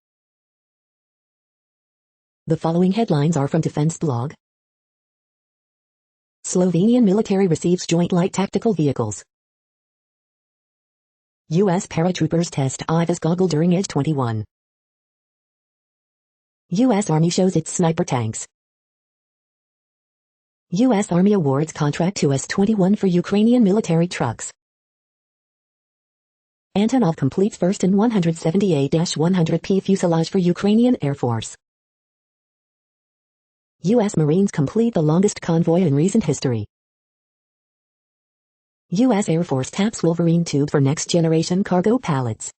The following headlines are from Defense Blog. Slovenian military receives joint light tactical vehicles. U.S. paratroopers test IVAS goggle during Edge 21. U.S. Army shows its sniper tanks. U.S. Army awards contract to S-21 for Ukrainian military trucks. Antonov completes first in 178-100P fuselage for Ukrainian Air Force. U.S. Marines complete the longest convoy in recent history. U.S. Air Force taps Wolverine tube for next-generation cargo pallets.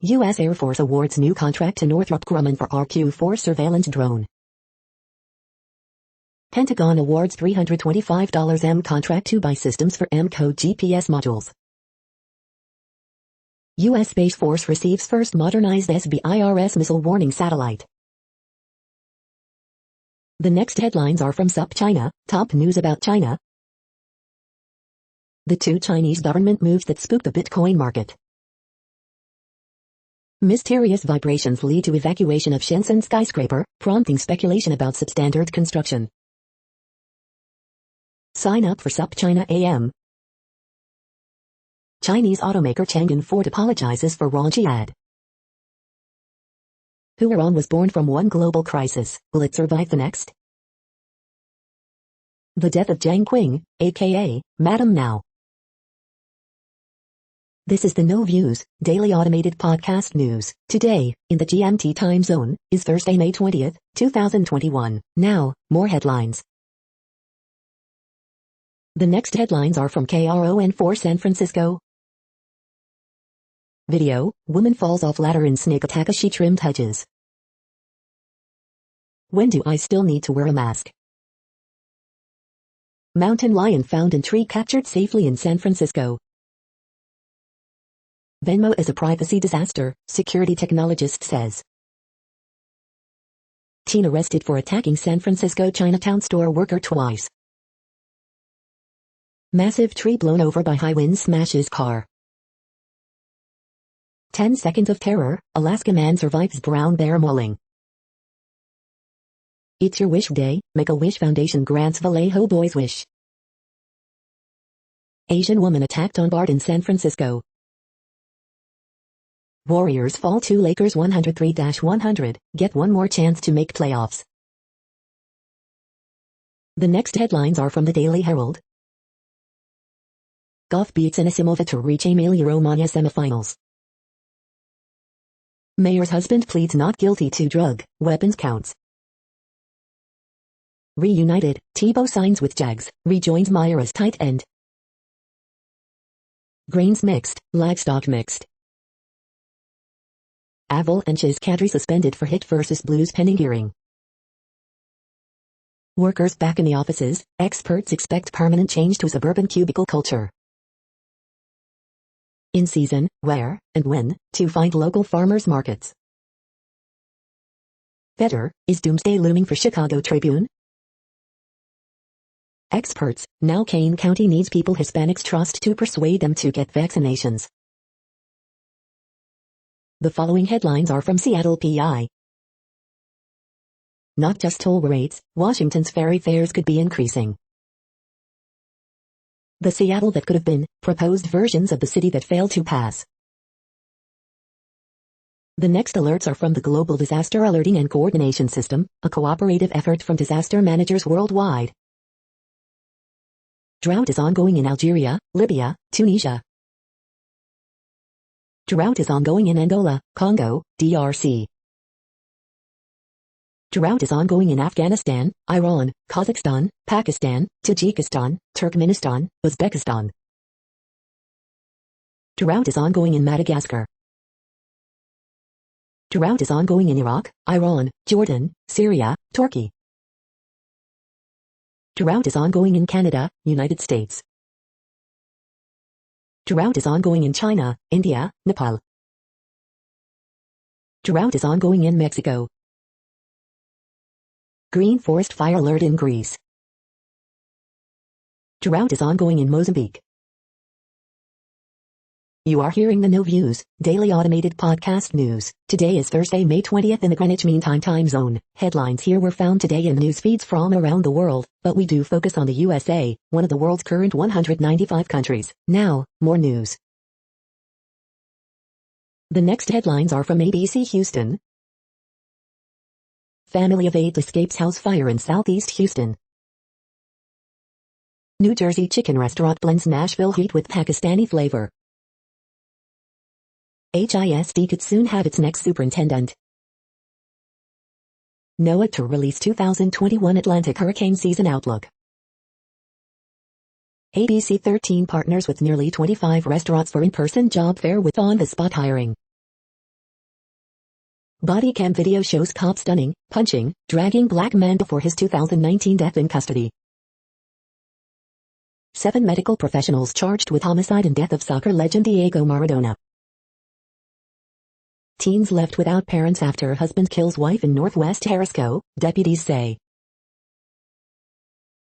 U.S. Air Force awards new contract to Northrop Grumman for RQ-4 surveillance drone. Pentagon awards $325 M contract to buy systems for M-code GPS modules. U.S. Space Force receives first modernized SBIRS missile warning satellite. The next headlines are from SupChina, top news about China. The two Chinese government moves that spooked the Bitcoin market. Mysterious vibrations lead to evacuation of Shenzhen skyscraper, prompting speculation about substandard construction. Sign up for SupChina AM. Chinese automaker Chang'an Ford apologizes for raunchy ad. Huron was born from one global crisis. Will it survive the next? The death of Jiang Qing, aka Madam Now. This is the No Views, daily automated podcast news. Today, in the GMT time zone, is Thursday, May 20th, 2021. Now, more headlines. The next headlines are from KRON4 San Francisco. Video, woman falls off ladder in snake attack as she trimmed hedges. When do I still need to wear a mask? Mountain lion found in tree captured safely in San Francisco. Venmo is a privacy disaster, security technologist says. Teen arrested for attacking San Francisco Chinatown store worker twice. Massive tree blown over by high wind smashes car. 10 seconds of terror, Alaska man survives brown bear mauling. It's your wish day, Make-A-Wish Foundation grants Vallejo boy's wish. Asian woman attacked on bar in San Francisco. Warriors fall to Lakers 103-100, get one more chance to make playoffs. The next headlines are from the Daily Herald. Goff beats Anisimova to reach Emilia-Romagna semifinals. Mayor's husband pleads not guilty to drug, weapons counts. Reunited, Tebow signs with Jags, rejoins Meyer as tight end. Grains mixed, livestock mixed. Avalanche's cadre suspended for hit versus Blues pending hearing. Workers back in the offices, experts expect permanent change to suburban cubicle culture. In season, where, and when, to find local farmers markets. Better, is doomsday looming for Chicago Tribune? Experts, now Kane County needs people Hispanics trust to persuade them to get vaccinations. The following headlines are from Seattle PI. Not just toll rates, Washington's ferry fares could be increasing. The Seattle that could have been, proposed versions of the city that failed to pass. The next alerts are from the Global Disaster Alerting and Coordination System, a cooperative effort from disaster managers worldwide. Drought is ongoing in Algeria, Libya, Tunisia. Drought is ongoing in Angola, Congo, DRC. Drought is ongoing in Afghanistan, Iran, Kazakhstan, Pakistan, Tajikistan, Turkmenistan, Uzbekistan. Drought is ongoing in Madagascar. Drought is ongoing in Iraq, Iran, Jordan, Syria, Turkey. Drought is ongoing in Canada, United States. Drought is ongoing in China, India, Nepal. Drought is ongoing in Mexico. Green forest fire alert in Greece. Drought is ongoing in Mozambique. You are hearing the No Views, daily automated podcast news. Today is Thursday, May 20th in the Greenwich Mean Time zone. Headlines here were found today in news feeds from around the world, but we do focus on the USA, one of the world's current 195 countries. Now, more news. The next headlines are from ABC Houston. Family of 8 escapes house fire in Southeast Houston. New Jersey chicken restaurant blends Nashville heat with Pakistani flavor. HISD could soon have its next superintendent. NOAA to release 2021 Atlantic hurricane season outlook. ABC 13 partners with nearly 25 restaurants for in-person job fair with on-the-spot hiring. Body cam video shows cop stunning, punching, dragging black man before his 2019 death in custody. 7 medical professionals charged with homicide and death of soccer legend Diego Maradona. Teens left without parents after husband kills wife in Northwest Jalisco, deputies say.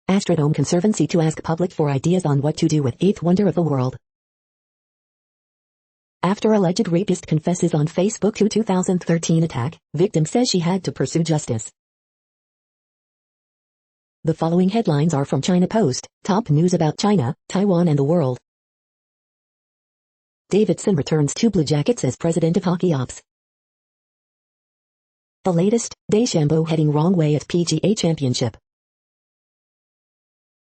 Astrodome Conservancy to ask public for ideas on what to do with eighth wonder of the world. After alleged rapist confesses on Facebook to 2013 attack, victim says she had to pursue justice. The following headlines are from China Post, top news about China, Taiwan and the world. Davidson returns to Blue Jackets as president of hockey ops. The latest, DeChambeau heading wrong way at PGA Championship.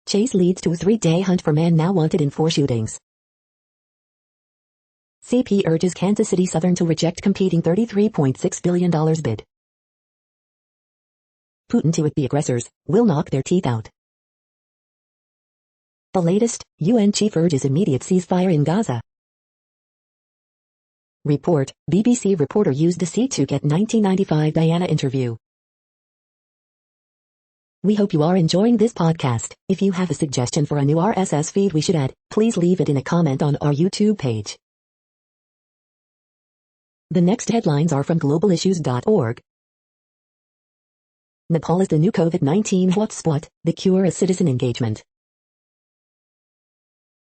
Chase leads to a 3-day hunt for man now wanted in 4 shootings. CP urges Kansas City Southern to reject competing $33.6 billion bid. Putin to the aggressors, will knock their teeth out. The latest, UN chief urges immediate ceasefire in Gaza. Report, BBC reporter used deceit to get 1995 Diana interview. We hope you are enjoying this podcast. If you have a suggestion for a new RSS feed we should add, please leave it in a comment on our YouTube page. The next headlines are from globalissues.org. Nepal is the new COVID-19 hotspot, the cure is citizen engagement.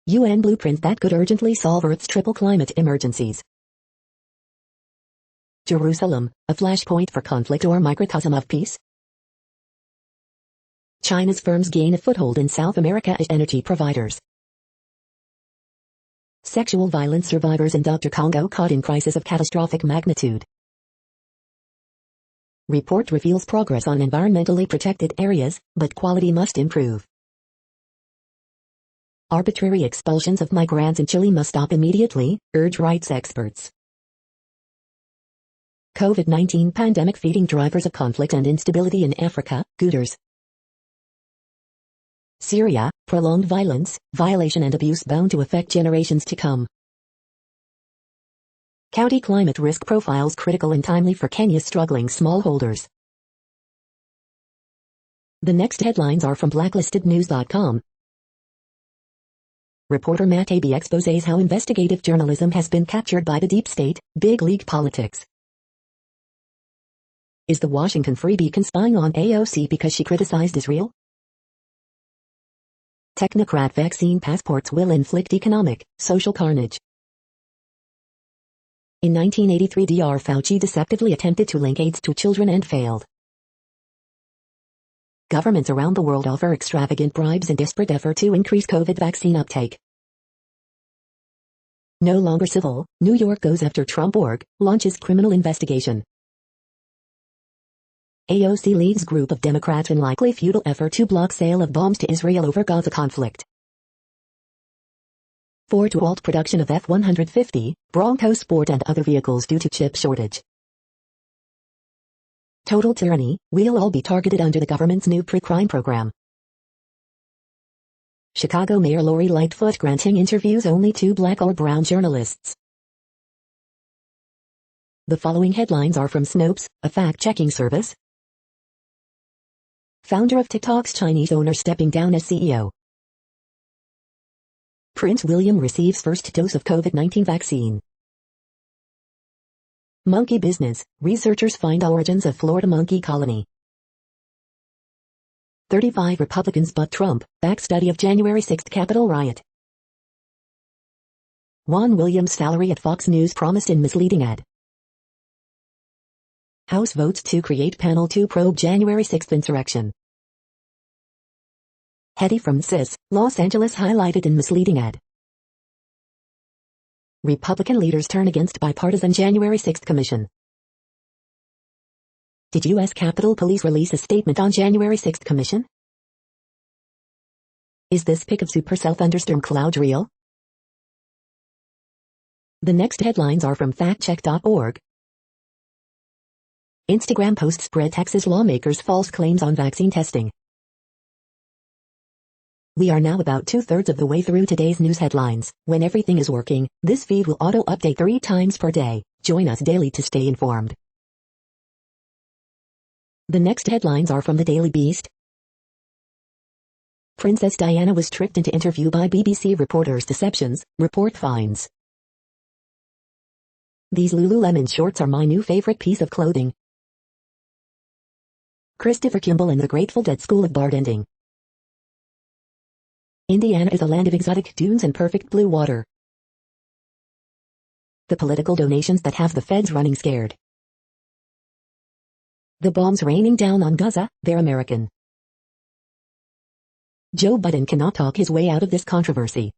UN blueprint that could urgently solve Earth's triple climate emergencies. Jerusalem, a flashpoint for conflict or microcosm of peace? China's firms gain a foothold in South America as energy providers. Sexual violence survivors in Dr. Congo caught in crisis of catastrophic magnitude. Report reveals progress on environmentally protected areas, but quality must improve. Arbitrary expulsions of migrants in Chile must stop immediately, urge rights experts. COVID-19 pandemic feeding drivers of conflict and instability in Africa, Reuters. Syria, prolonged violence, violation and abuse bound to affect generations to come. County climate risk profiles critical and timely for Kenya's struggling smallholders. The next headlines are from blacklistednews.com. Reporter Matt Abbey exposes how investigative journalism has been captured by the deep state, big league politics. Is the Washington Free Beacon spying on AOC because she criticized Israel? Technocrat vaccine passports will inflict economic, social carnage. In 1983 Dr. Fauci deceptively attempted to link AIDS to children and failed. Governments around the world offer extravagant bribes in desperate effort to increase COVID vaccine uptake. No longer civil, New York goes after Trump org, launches criminal investigation. AOC leads group of Democrats in likely futile effort to block sale of bombs to Israel over Gaza conflict. Ford to halt production of F-150, Bronco Sport and other vehicles due to chip shortage. Total tyranny, we'll all be targeted under the government's new pre-crime program. Chicago Mayor Lori Lightfoot granting interviews only to black or brown journalists. The following headlines are from Snopes, a fact-checking service. Founder of TikTok's Chinese owner stepping down as CEO. Prince William receives first dose of COVID-19 vaccine. Monkey business, researchers find origins of Florida monkey colony. 35 Republicans butt Trump, back study of January 6 Capitol riot. Juan Williams' salary at Fox News promised in misleading ad. House votes to create panel to probe January 6 insurrection. Hetty from CIS, Los Angeles highlighted in misleading ad. Republican leaders turn against bipartisan January 6 commission. Did U.S. Capitol Police release a statement on January 6 commission? Is this pic of supercell thunderstorm cloud real? The next headlines are from factcheck.org. Instagram post spread Texas lawmakers' false claims on vaccine testing. We are now about 2/3 of the way through today's news headlines. When everything is working, this feed will auto-update 3 times per day. Join us daily to stay informed. The next headlines are from the Daily Beast. Princess Diana was tricked into interview by BBC reporters. Deceptions, report finds. These Lululemon shorts are my new favorite piece of clothing. Christopher Kimball and the Grateful Dead School of Bartending. Indiana is a land of exotic dunes and perfect blue water. The political donations that have the feds running scared. The bombs raining down on Gaza, they're American. Joe Biden cannot talk his way out of this controversy.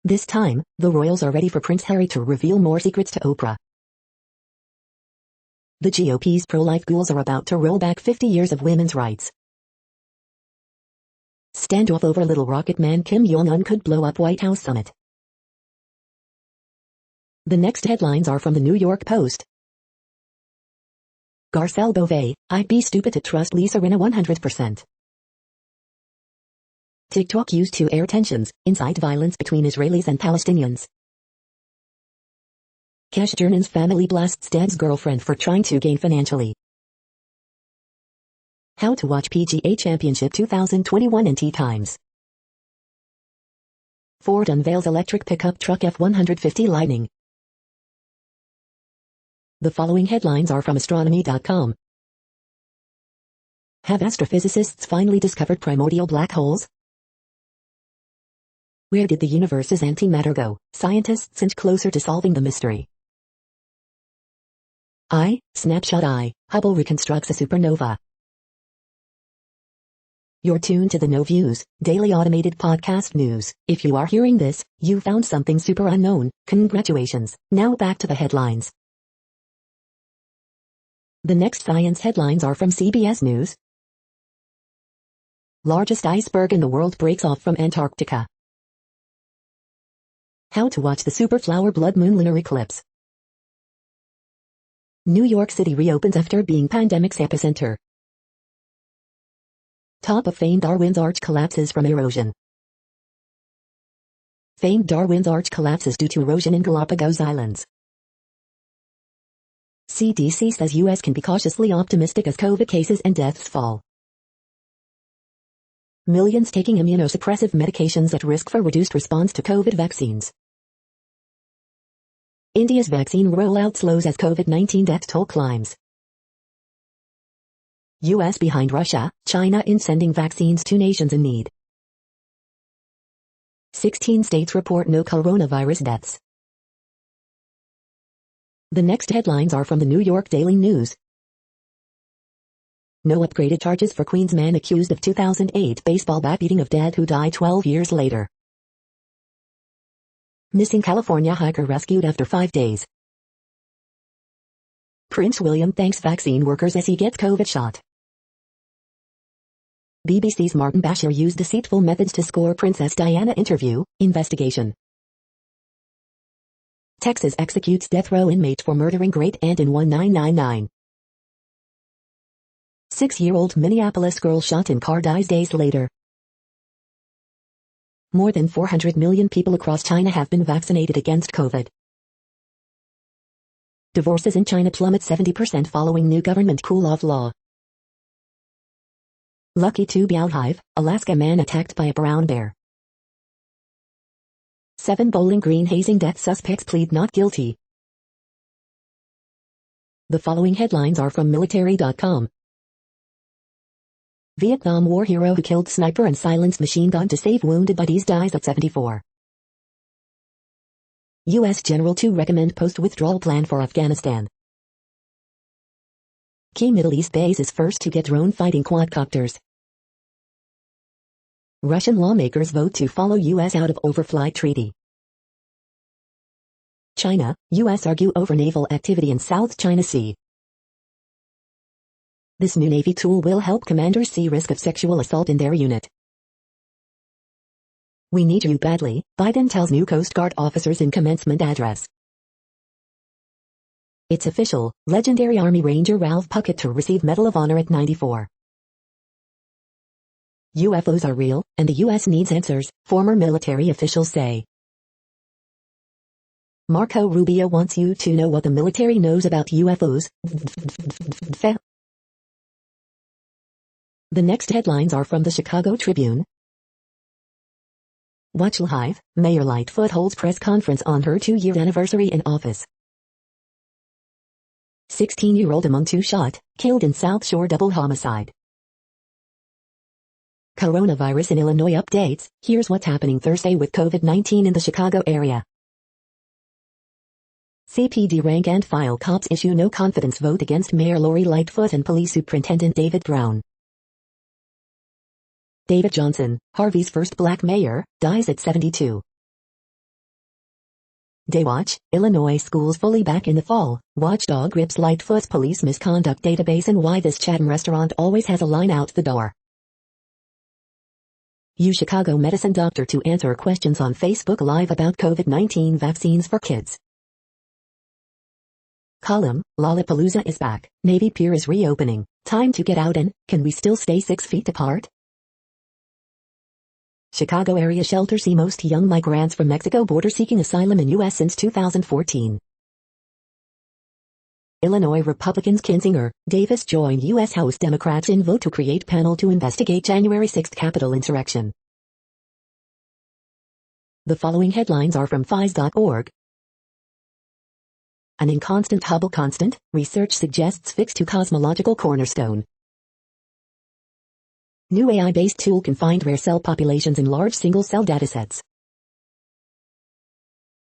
This time, the royals are ready for Prince Harry to reveal more secrets to Oprah. The GOP's pro-life ghouls are about to roll back 50 years of women's rights. Standoff over little rocket man Kim Jong-un could blow up White House summit. The next headlines are from the New York Post. Garcelle Beauvais, I'd be stupid to trust Lisa Rinna 100%. TikTok used to air tensions, incite violence between Israelis and Palestinians. Cash Jernan's family blasts dad's girlfriend for trying to gain financially. How to watch PGA Championship 2021 in Tea Times. Ford unveils electric pickup truck F-150 Lightning. The following headlines are from astronomy.com. Have astrophysicists finally discovered primordial black holes? Where did the universe's antimatter go? Scientists inch closer to solving the mystery. Snapshot I, Hubble reconstructs a supernova. You're tuned to the No Views, daily automated podcast news. If you are hearing this, you found something super unknown. Congratulations. Now back to the headlines. The next science headlines are from CBS News. Largest iceberg in the world breaks off from Antarctica. How to watch the super flower blood moon lunar eclipse. New York City reopens after being pandemic's epicenter. Top of famed Darwin's Arch collapses from erosion. Famed Darwin's Arch collapses due to erosion in Galapagos Islands. CDC says U.S. can be cautiously optimistic as COVID cases and deaths fall. Millions taking immunosuppressive medications at risk for reduced response to COVID vaccines. India's vaccine rollout slows as COVID-19 death toll climbs. U.S. behind Russia, China in sending vaccines to nations in need. 16 states report no coronavirus deaths. The next headlines are from the New York Daily News. No upgraded charges for Queens man accused of 2008 baseball bat beating of dad who died 12 years later. Missing California hiker rescued after 5 days. Prince William thanks vaccine workers as he gets COVID shot. BBC's Martin Bashir used deceitful methods to score Princess Diana interview, investigation. Texas executes death row inmate for murdering great aunt in 1999. 6-year-old Minneapolis girl shot in car dies days later. More than 400 million people across China have been vaccinated against COVID. Divorces in China plummet 70% following new government cool-off law. Lucky to be Hive, Alaska man attacked by a brown bear. 7 Bowling Green hazing death suspects plead not guilty. The following headlines are from military.com. Vietnam War hero who killed sniper and silenced machine gun to save wounded buddies dies at 74. U.S. general to recommend post-withdrawal plan for Afghanistan. Key Middle East base is first to get drone fighting quadcopters. Russian lawmakers vote to follow U.S. out of overflight treaty. China, U.S. argue over naval activity in South China Sea. This new Navy tool will help commanders see risk of sexual assault in their unit. We need you badly, Biden tells new Coast Guard officers in commencement address. It's official, legendary Army Ranger Ralph Puckett to receive Medal of Honor at 94. UFOs are real, and the U.S. needs answers, former military officials say. Marco Rubio wants you to know what the military knows about UFOs. The next headlines are from the Chicago Tribune. Watch live, Mayor Lightfoot holds press conference on her 2-year anniversary in office. 16-year-old among 2 shot, killed in South Shore double homicide. Coronavirus in Illinois updates, here's what's happening Thursday with COVID-19 in the Chicago area. CPD rank and file cops issue no confidence vote against Mayor Lori Lightfoot and Police Superintendent David Brown. David Johnson, Harvey's first black mayor, dies at 72. Daywatch, Illinois schools fully back in the fall. Watchdog grips Lightfoot's police misconduct database and why this Chatham restaurant always has a line out the door. Use Chicago medicine doctor to answer questions on Facebook Live about COVID-19 vaccines for kids. Column, Lollapalooza is back. Navy Pier is reopening. Time to get out and, can we still stay 6 feet apart? Chicago area shelter see most young migrants from Mexico border seeking asylum in U.S. since 2014. Illinois Republicans Kinzinger, Davis join U.S. House Democrats in vote to create panel to investigate January 6 Capitol insurrection. The following headlines are from phys.org. An inconstant Hubble constant, research suggests fix to cosmological cornerstone. New AI-based tool can find rare cell populations in large single-cell datasets.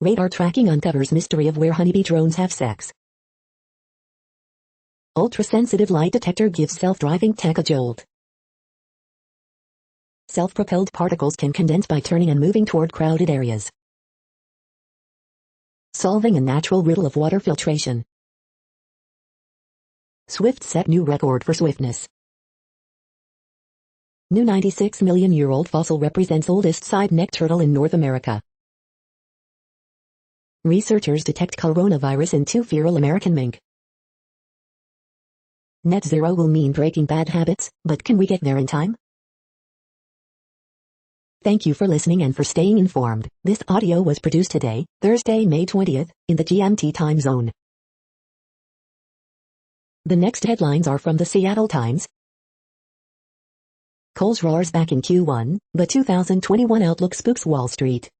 Radar tracking uncovers mystery of where honeybee drones have sex. Ultra-sensitive light detector gives self-driving tech a jolt. Self-propelled particles can condense by turning and moving toward crowded areas. Solving a natural riddle of water filtration. Swift set new record for swiftness. New 96-million-year-old fossil represents oldest side-necked turtle in North America. Researchers detect coronavirus in 2 feral American mink. Net zero will mean breaking bad habits, but can we get there in time? Thank you for listening and for staying informed. This audio was produced today, Thursday, May 20th, in the GMT time zone. The next headlines are from the Seattle Times. Kohl's roars back in Q1, but 2021 outlook spooks Wall Street.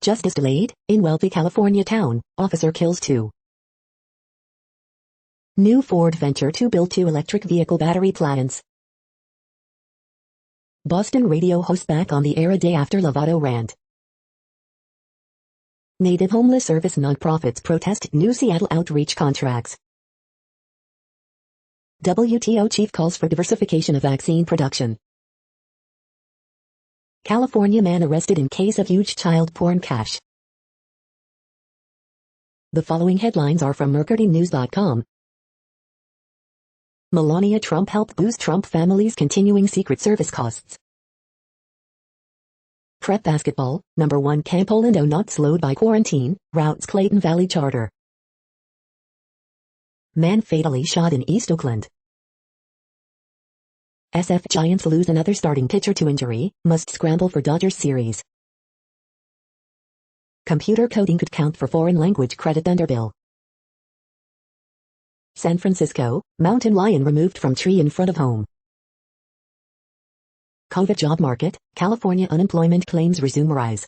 Justice delayed, in wealthy California town, officer kills 2. New Ford venture to build 2 electric vehicle battery plants. Boston radio host back on the air a day after Lovato rant. Native homeless service nonprofits protest new Seattle outreach contracts. WTO chief calls for diversification of vaccine production. California man arrested in case of huge child porn cache. The following headlines are from MercuryNews.com. Melania Trump helped boost Trump family's continuing Secret Service costs. Prep basketball, number 1 Camp Orlando not slowed by quarantine, routes Clayton Valley charter. Man fatally shot in East Oakland. SF Giants lose another starting pitcher to injury, must scramble for Dodgers series. Computer coding could count for foreign language credit under bill. San Francisco, mountain lion removed from tree in front of home. COVID job market, California unemployment claims resume rise.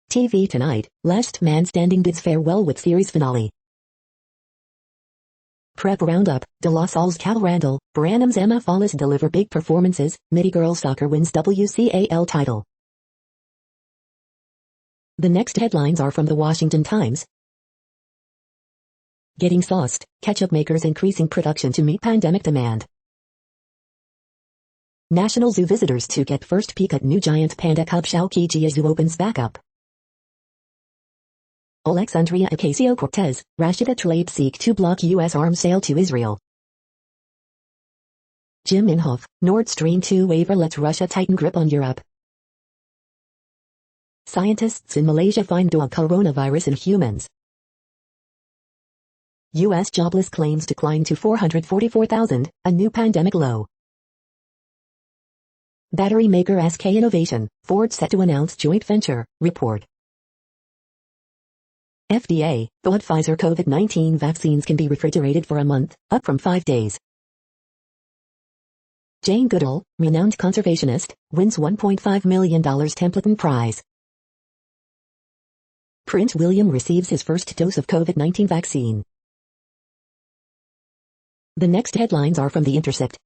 TV tonight, Last Man Standing bids farewell with series finale. Prep roundup, De La Salle's Cal Randall, Branham's Emma Follis deliver big performances, Midi Girls Soccer wins WCAL title. The next headlines are from the Washington Times. Getting sauced, ketchup makers increasing production to meet pandemic demand. National Zoo visitors to get first peek at new giant panda cub Xiaoqi Zoo opens back up. Alexandria Ocasio-Cortez, Rashida Tlaib seek to block U.S. arms sale to Israel. Jim Inhofe, Nord Stream 2 waiver lets Russia tighten grip on Europe. Scientists in Malaysia find dual coronavirus in humans. U.S. jobless claims decline to 444,000, a new pandemic low. Battery maker SK Innovation, Ford set to announce joint venture, report. FDA, thought Pfizer COVID-19 vaccines can be refrigerated for a month, up from 5 days. Jane Goodall, renowned conservationist, wins $1.5 million Templeton Prize. Prince William receives his first dose of COVID-19 vaccine. The next headlines are from The Intercept.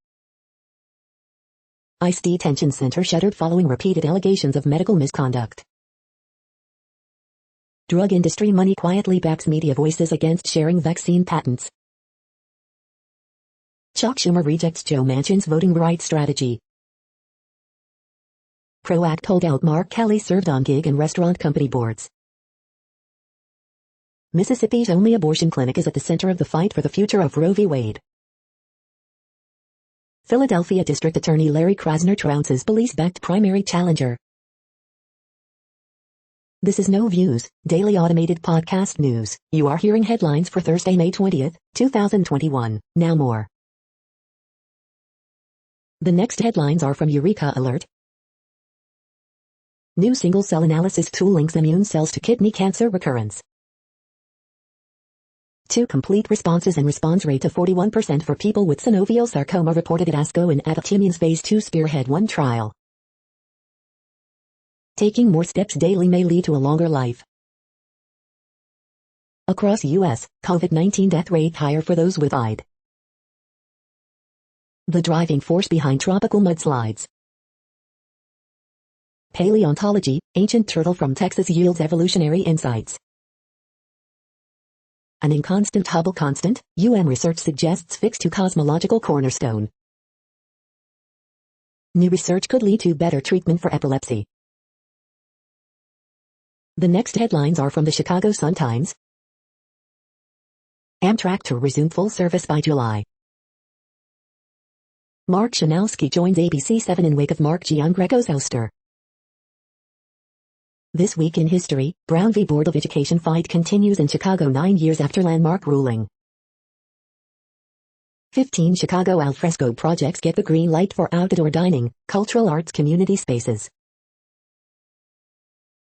ICE detention center shuttered following repeated allegations of medical misconduct. Drug industry money quietly backs media voices against sharing vaccine patents. Chuck Schumer rejects Joe Manchin's voting rights strategy. PRO-Act holdout Mark Kelly served on gig and restaurant company boards. Mississippi's only abortion clinic is at the center of the fight for the future of Roe v. Wade. Philadelphia District Attorney Larry Krasner trounces police-backed primary challenger. This is No Views, daily automated podcast news. You are hearing headlines for Thursday, May 20th, 2021. Now more. The next headlines are from Eureka Alert. New single-cell analysis tool links immune cells to kidney cancer recurrence. 2 complete responses and response rate of 41% for people with synovial sarcoma reported at ASCO in Adaptimmune's Phase 2 Spearhead 1 trial. Taking more steps daily may lead to a longer life. Across U.S., COVID-19 death rate higher for those with AIDS. The driving force behind tropical mudslides. Paleontology, ancient turtle from Texas yields evolutionary insights. An inconstant Hubble constant, research suggests fix to cosmological cornerstone. New research could lead to better treatment for epilepsy. The next headlines are from the Chicago Sun-Times. Amtrak to resume full service by July. Mark Shanowski joins ABC7 in wake of Mark Giangreco's ouster. This week in history, Brown v. Board of Education fight continues in Chicago 9 years after landmark ruling. 15 Chicago alfresco projects get the green light for outdoor dining, cultural arts community spaces.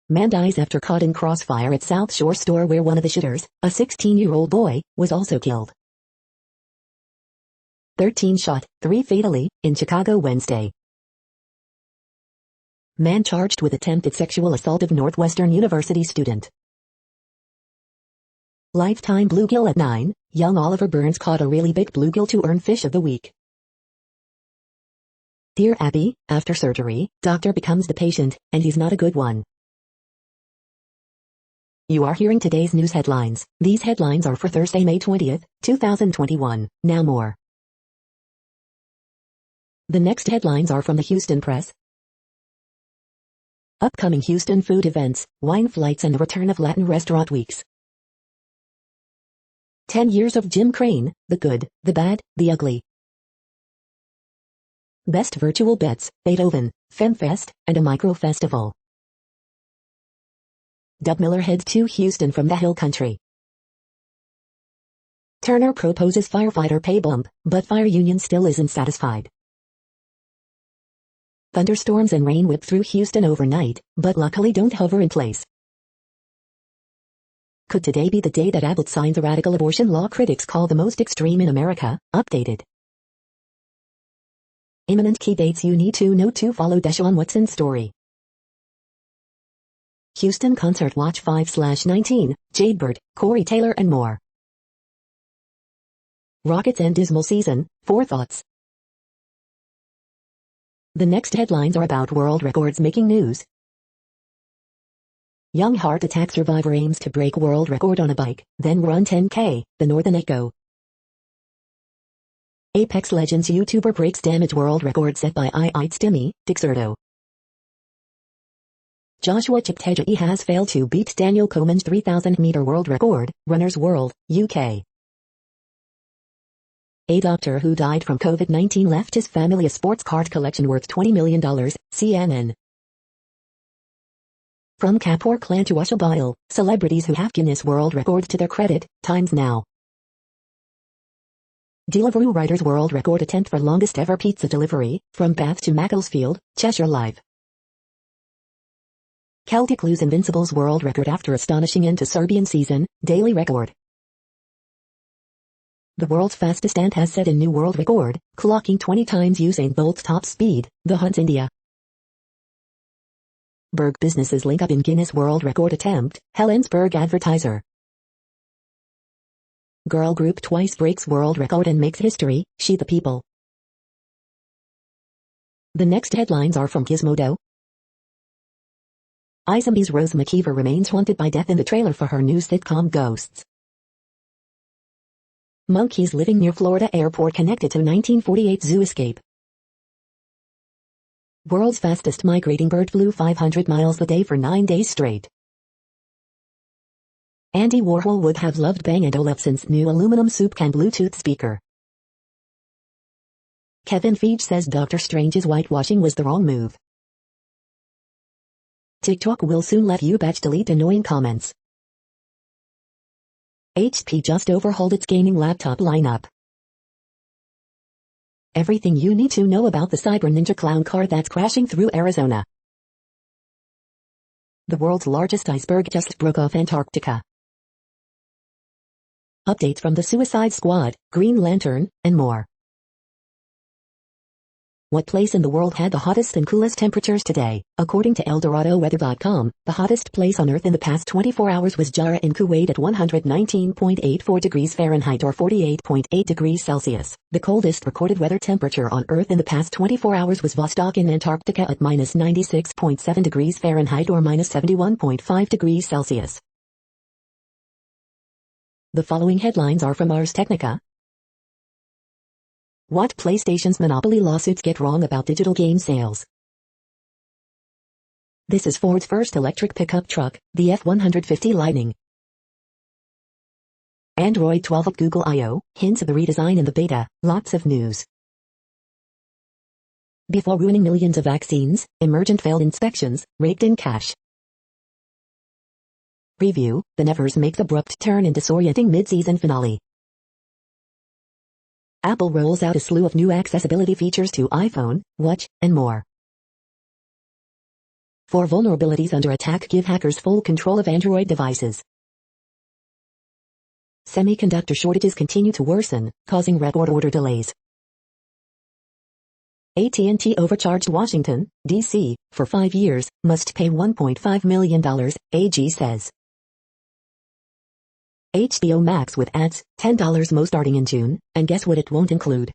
Man dies after caught in crossfire at South Shore store where one of the shooters, a 16-year-old boy, was also killed. 13 shot, 3 fatally, in Chicago Wednesday. Man charged with attempted sexual assault of Northwestern University student. Lifetime bluegill at 9, young Oliver Burns caught a really big bluegill to earn Fish of the Week. Dear Abby, after surgery, doctor becomes the patient, and he's not a good one. You are hearing today's news headlines. These headlines are for Thursday, May 20th, 2021. Now more. The next headlines are from the Houston Press. Upcoming Houston food events, wine flights and the return of Latin restaurant weeks. 10 years of Jim Crane, the good, the bad, the ugly. Best virtual bets, Beethoven, FemFest, and a micro festival. Doug Miller heads to Houston from the Hill Country. Turner proposes firefighter pay bump, but fire union still isn't satisfied. Thunderstorms and rain whip through Houston overnight, but luckily don't hover in place. Could today be the day that Abbott signed the radical abortion law critics call the most extreme in America? Updated. Imminent key dates you need to know to follow Deshaun Watson's story. Houston Concert Watch 5/19, Jadebird, Corey Taylor and more. Rockets and dismal season, 4 thoughts. The next headlines are about world records making news. Young heart attack survivor aims to break world record on a bike, then run 10K, the Northern Echo. Apex Legends YouTuber breaks damage world record set by Stimmy, Dixerto. Joshua Cheptegei has failed to beat Daniel Komen's 3,000-meter world record, Runners World, UK. A doctor who died from COVID-19 left his family a sports card collection worth $20 million, CNN. From Kapoor clan to Usha Bile, celebrities who have Guinness World Records to their credit, Times Now. Deliveroo Riders World Record attempt for longest ever pizza delivery, from Bath to Macclesfield, Cheshire Live. Celtic lose Invincibles World Record after astonishing end to Serbian season, Daily Record. The world's fastest ant has set a new world record, clocking 20 times Usain Bolt's top speed, The Hunt's India. Berg businesses link up in Guinness World Record attempt, Helensburgh advertiser. Girl group twice breaks world record and makes history, She the People. The next headlines are from Gizmodo. iZombie's Rose McKeever remains haunted by death in the trailer for her new sitcom Ghosts. Monkeys living near Florida airport connected to 1948 zoo escape. World's fastest migrating bird flew 500 miles a day for 9 days straight. Andy Warhol would have loved Bang & Olufsen's new aluminum soup can Bluetooth speaker. Kevin Feige says Doctor Strange's whitewashing was the wrong move. TikTok will soon let you batch delete annoying comments. HP just overhauled its gaming laptop lineup. Everything you need to know about the Cyber Ninja clown car that's crashing through Arizona. The world's largest iceberg just broke off Antarctica. Updates from the Suicide Squad, Green Lantern, and more. What place in the world had the hottest and coolest temperatures today? According to ElDoradoWeather.com, the hottest place on Earth in the past 24 hours was Jarrah in Kuwait at 119.84 degrees Fahrenheit or 48.8 degrees Celsius. The coldest recorded weather temperature on Earth in the past 24 hours was Vostok in Antarctica at minus 96.7 degrees Fahrenheit or minus 71.5 degrees Celsius. The following headlines are from Ars Technica. What PlayStation's monopoly lawsuits get wrong about digital game sales. This is Ford's first electric pickup truck, the F-150 Lightning. Android 12 at Google I/O, hints of the redesign in the beta, lots of news. Before ruining millions of vaccines, Emergent failed inspections, raked in cash. Review, The Nevers makes abrupt turn in disorienting mid-season finale. Apple rolls out a slew of new accessibility features to iPhone, Watch, and more. 4 vulnerabilities under attack give hackers full control of Android devices. Semiconductor shortages continue to worsen, causing record order delays. AT&T overcharged Washington, D.C., for 5 years, must pay $1.5 million, AG says. HBO Max with ads, $10 more starting in June, and guess what it won't include?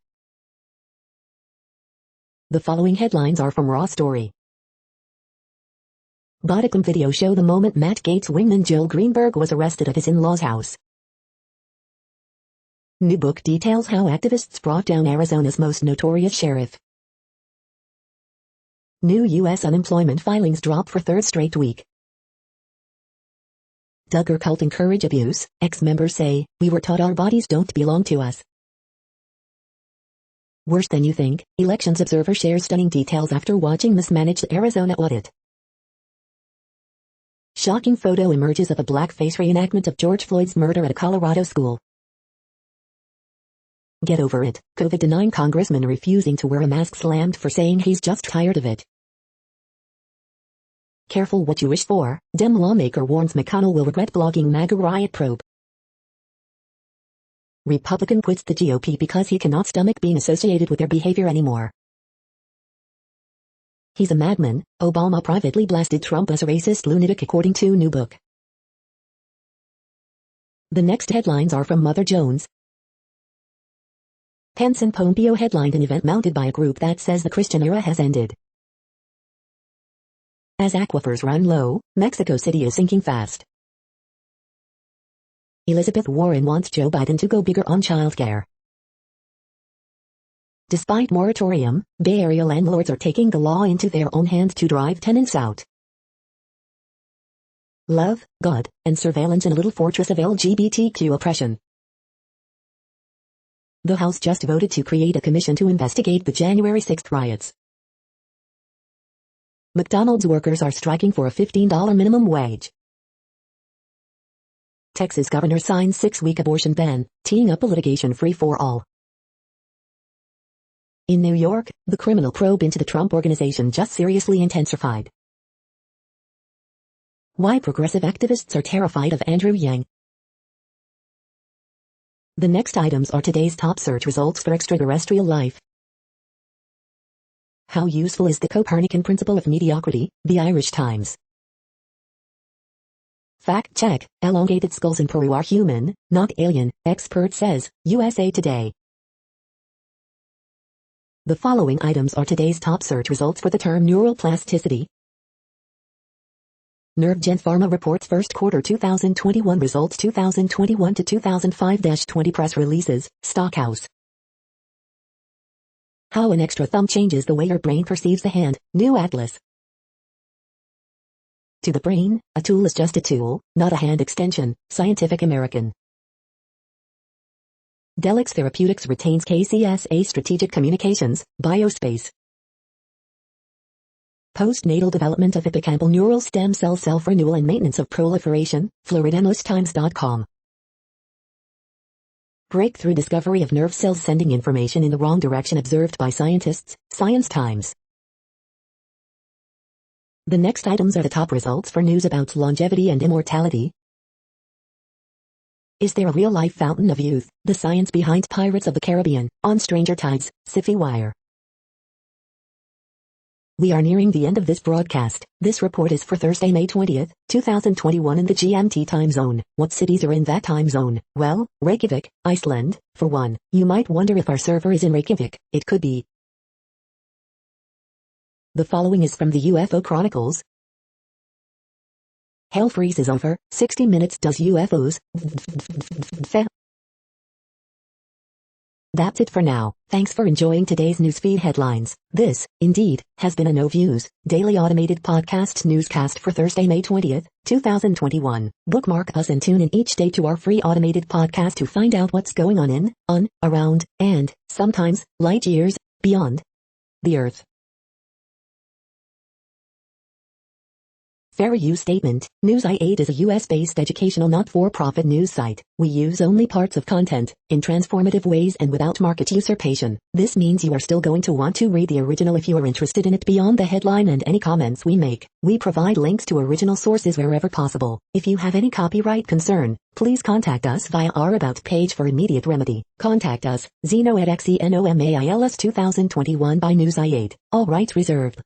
The following headlines are from Raw Story. Bodicam video show the moment Matt Gaetz' wingman Joel Greenberg was arrested at his in-laws' house. New book details how activists brought down Arizona's most notorious sheriff. New U.S. unemployment filings drop for third straight week. Duggar cult encourage abuse, ex-members say, we were taught our bodies don't belong to us. Worse than you think, elections observer shares stunning details after watching mismanaged Arizona audit. Shocking photo emerges of a blackface reenactment of George Floyd's murder at a Colorado school. Get over it, COVID-denying congressman refusing to wear a mask slammed for saying he's just tired of it. Careful what you wish for, Dem lawmaker warns McConnell will regret blogging MAGA riot probe. Republican quits the GOP because he cannot stomach being associated with their behavior anymore. He's a madman, Obama privately blasted Trump as a racist lunatic according to new book. The next headlines are from Mother Jones. Pence and Pompeo headlined an event mounted by a group that says the Christian era has ended. As aquifers run low, Mexico City is sinking fast. Elizabeth Warren wants Joe Biden to go bigger on childcare. Despite moratorium, Bay Area landlords are taking the law into their own hands to drive tenants out. Love, God, and surveillance in a little fortress of LGBTQ oppression. The House just voted to create a commission to investigate the January 6th riots. McDonald's workers are striking for a $15 minimum wage. Texas governor signs 6-week abortion ban, teeing up a litigation free-for-all. In New York, the criminal probe into the Trump Organization just seriously intensified. Why progressive activists are terrified of Andrew Yang. The next items are today's top search results for extraterrestrial life. How useful is the Copernican principle of mediocrity? The Irish Times. Fact check, elongated skulls in Peru are human, not alien, expert says, USA Today. The following items are today's top search results for the term neural plasticity. NervGen Pharma reports first quarter 2021 results 2021 to 2005-20 press releases, Stockhouse. How an extra thumb changes the way your brain perceives the hand, new atlas. To the brain, a tool is just a tool, not a hand extension, Scientific American. Delix Therapeutics retains KCSA Strategic Communications, Biospace. Postnatal development of hippocampal neural stem cell self-renewal and maintenance of proliferation, FloridaNewsTimes.com. Breakthrough discovery of nerve cells sending information in the wrong direction observed by scientists, Science Times. The next items are the top results for news about longevity and immortality. Is there a real-life fountain of youth? The science behind Pirates of the Caribbean, on Stranger Tides, Sci-Fi Wire. We are nearing the end of this broadcast. This report is for Thursday, May 20th, 2021 in the GMT time zone. What cities are in that time zone? Well, Reykjavik, Iceland, for one. You might wonder if our server is in Reykjavik. It could be. The following is from the UFO Chronicles. Hell freezes over, 60 minutes does UFOs. That's it for now. Thanks for enjoying today's newsfeed headlines. This, indeed, has been a No Views, daily automated podcast newscast for Thursday, May 20th, 2021. Bookmark us and tune in each day to our free automated podcast to find out what's going on, around, and, sometimes, light years, beyond the Earth. Fair use statement. News i8 is a US-based educational not-for-profit news site. We use only parts of content, in transformative ways and without market usurpation. This means you are still going to want to read the original if you are interested in it beyond the headline and any comments we make. We provide links to original sources wherever possible. If you have any copyright concern, please contact us via our About page for immediate remedy. Contact us, Zeno at XENOMAILS 2021 by News i8. All rights reserved.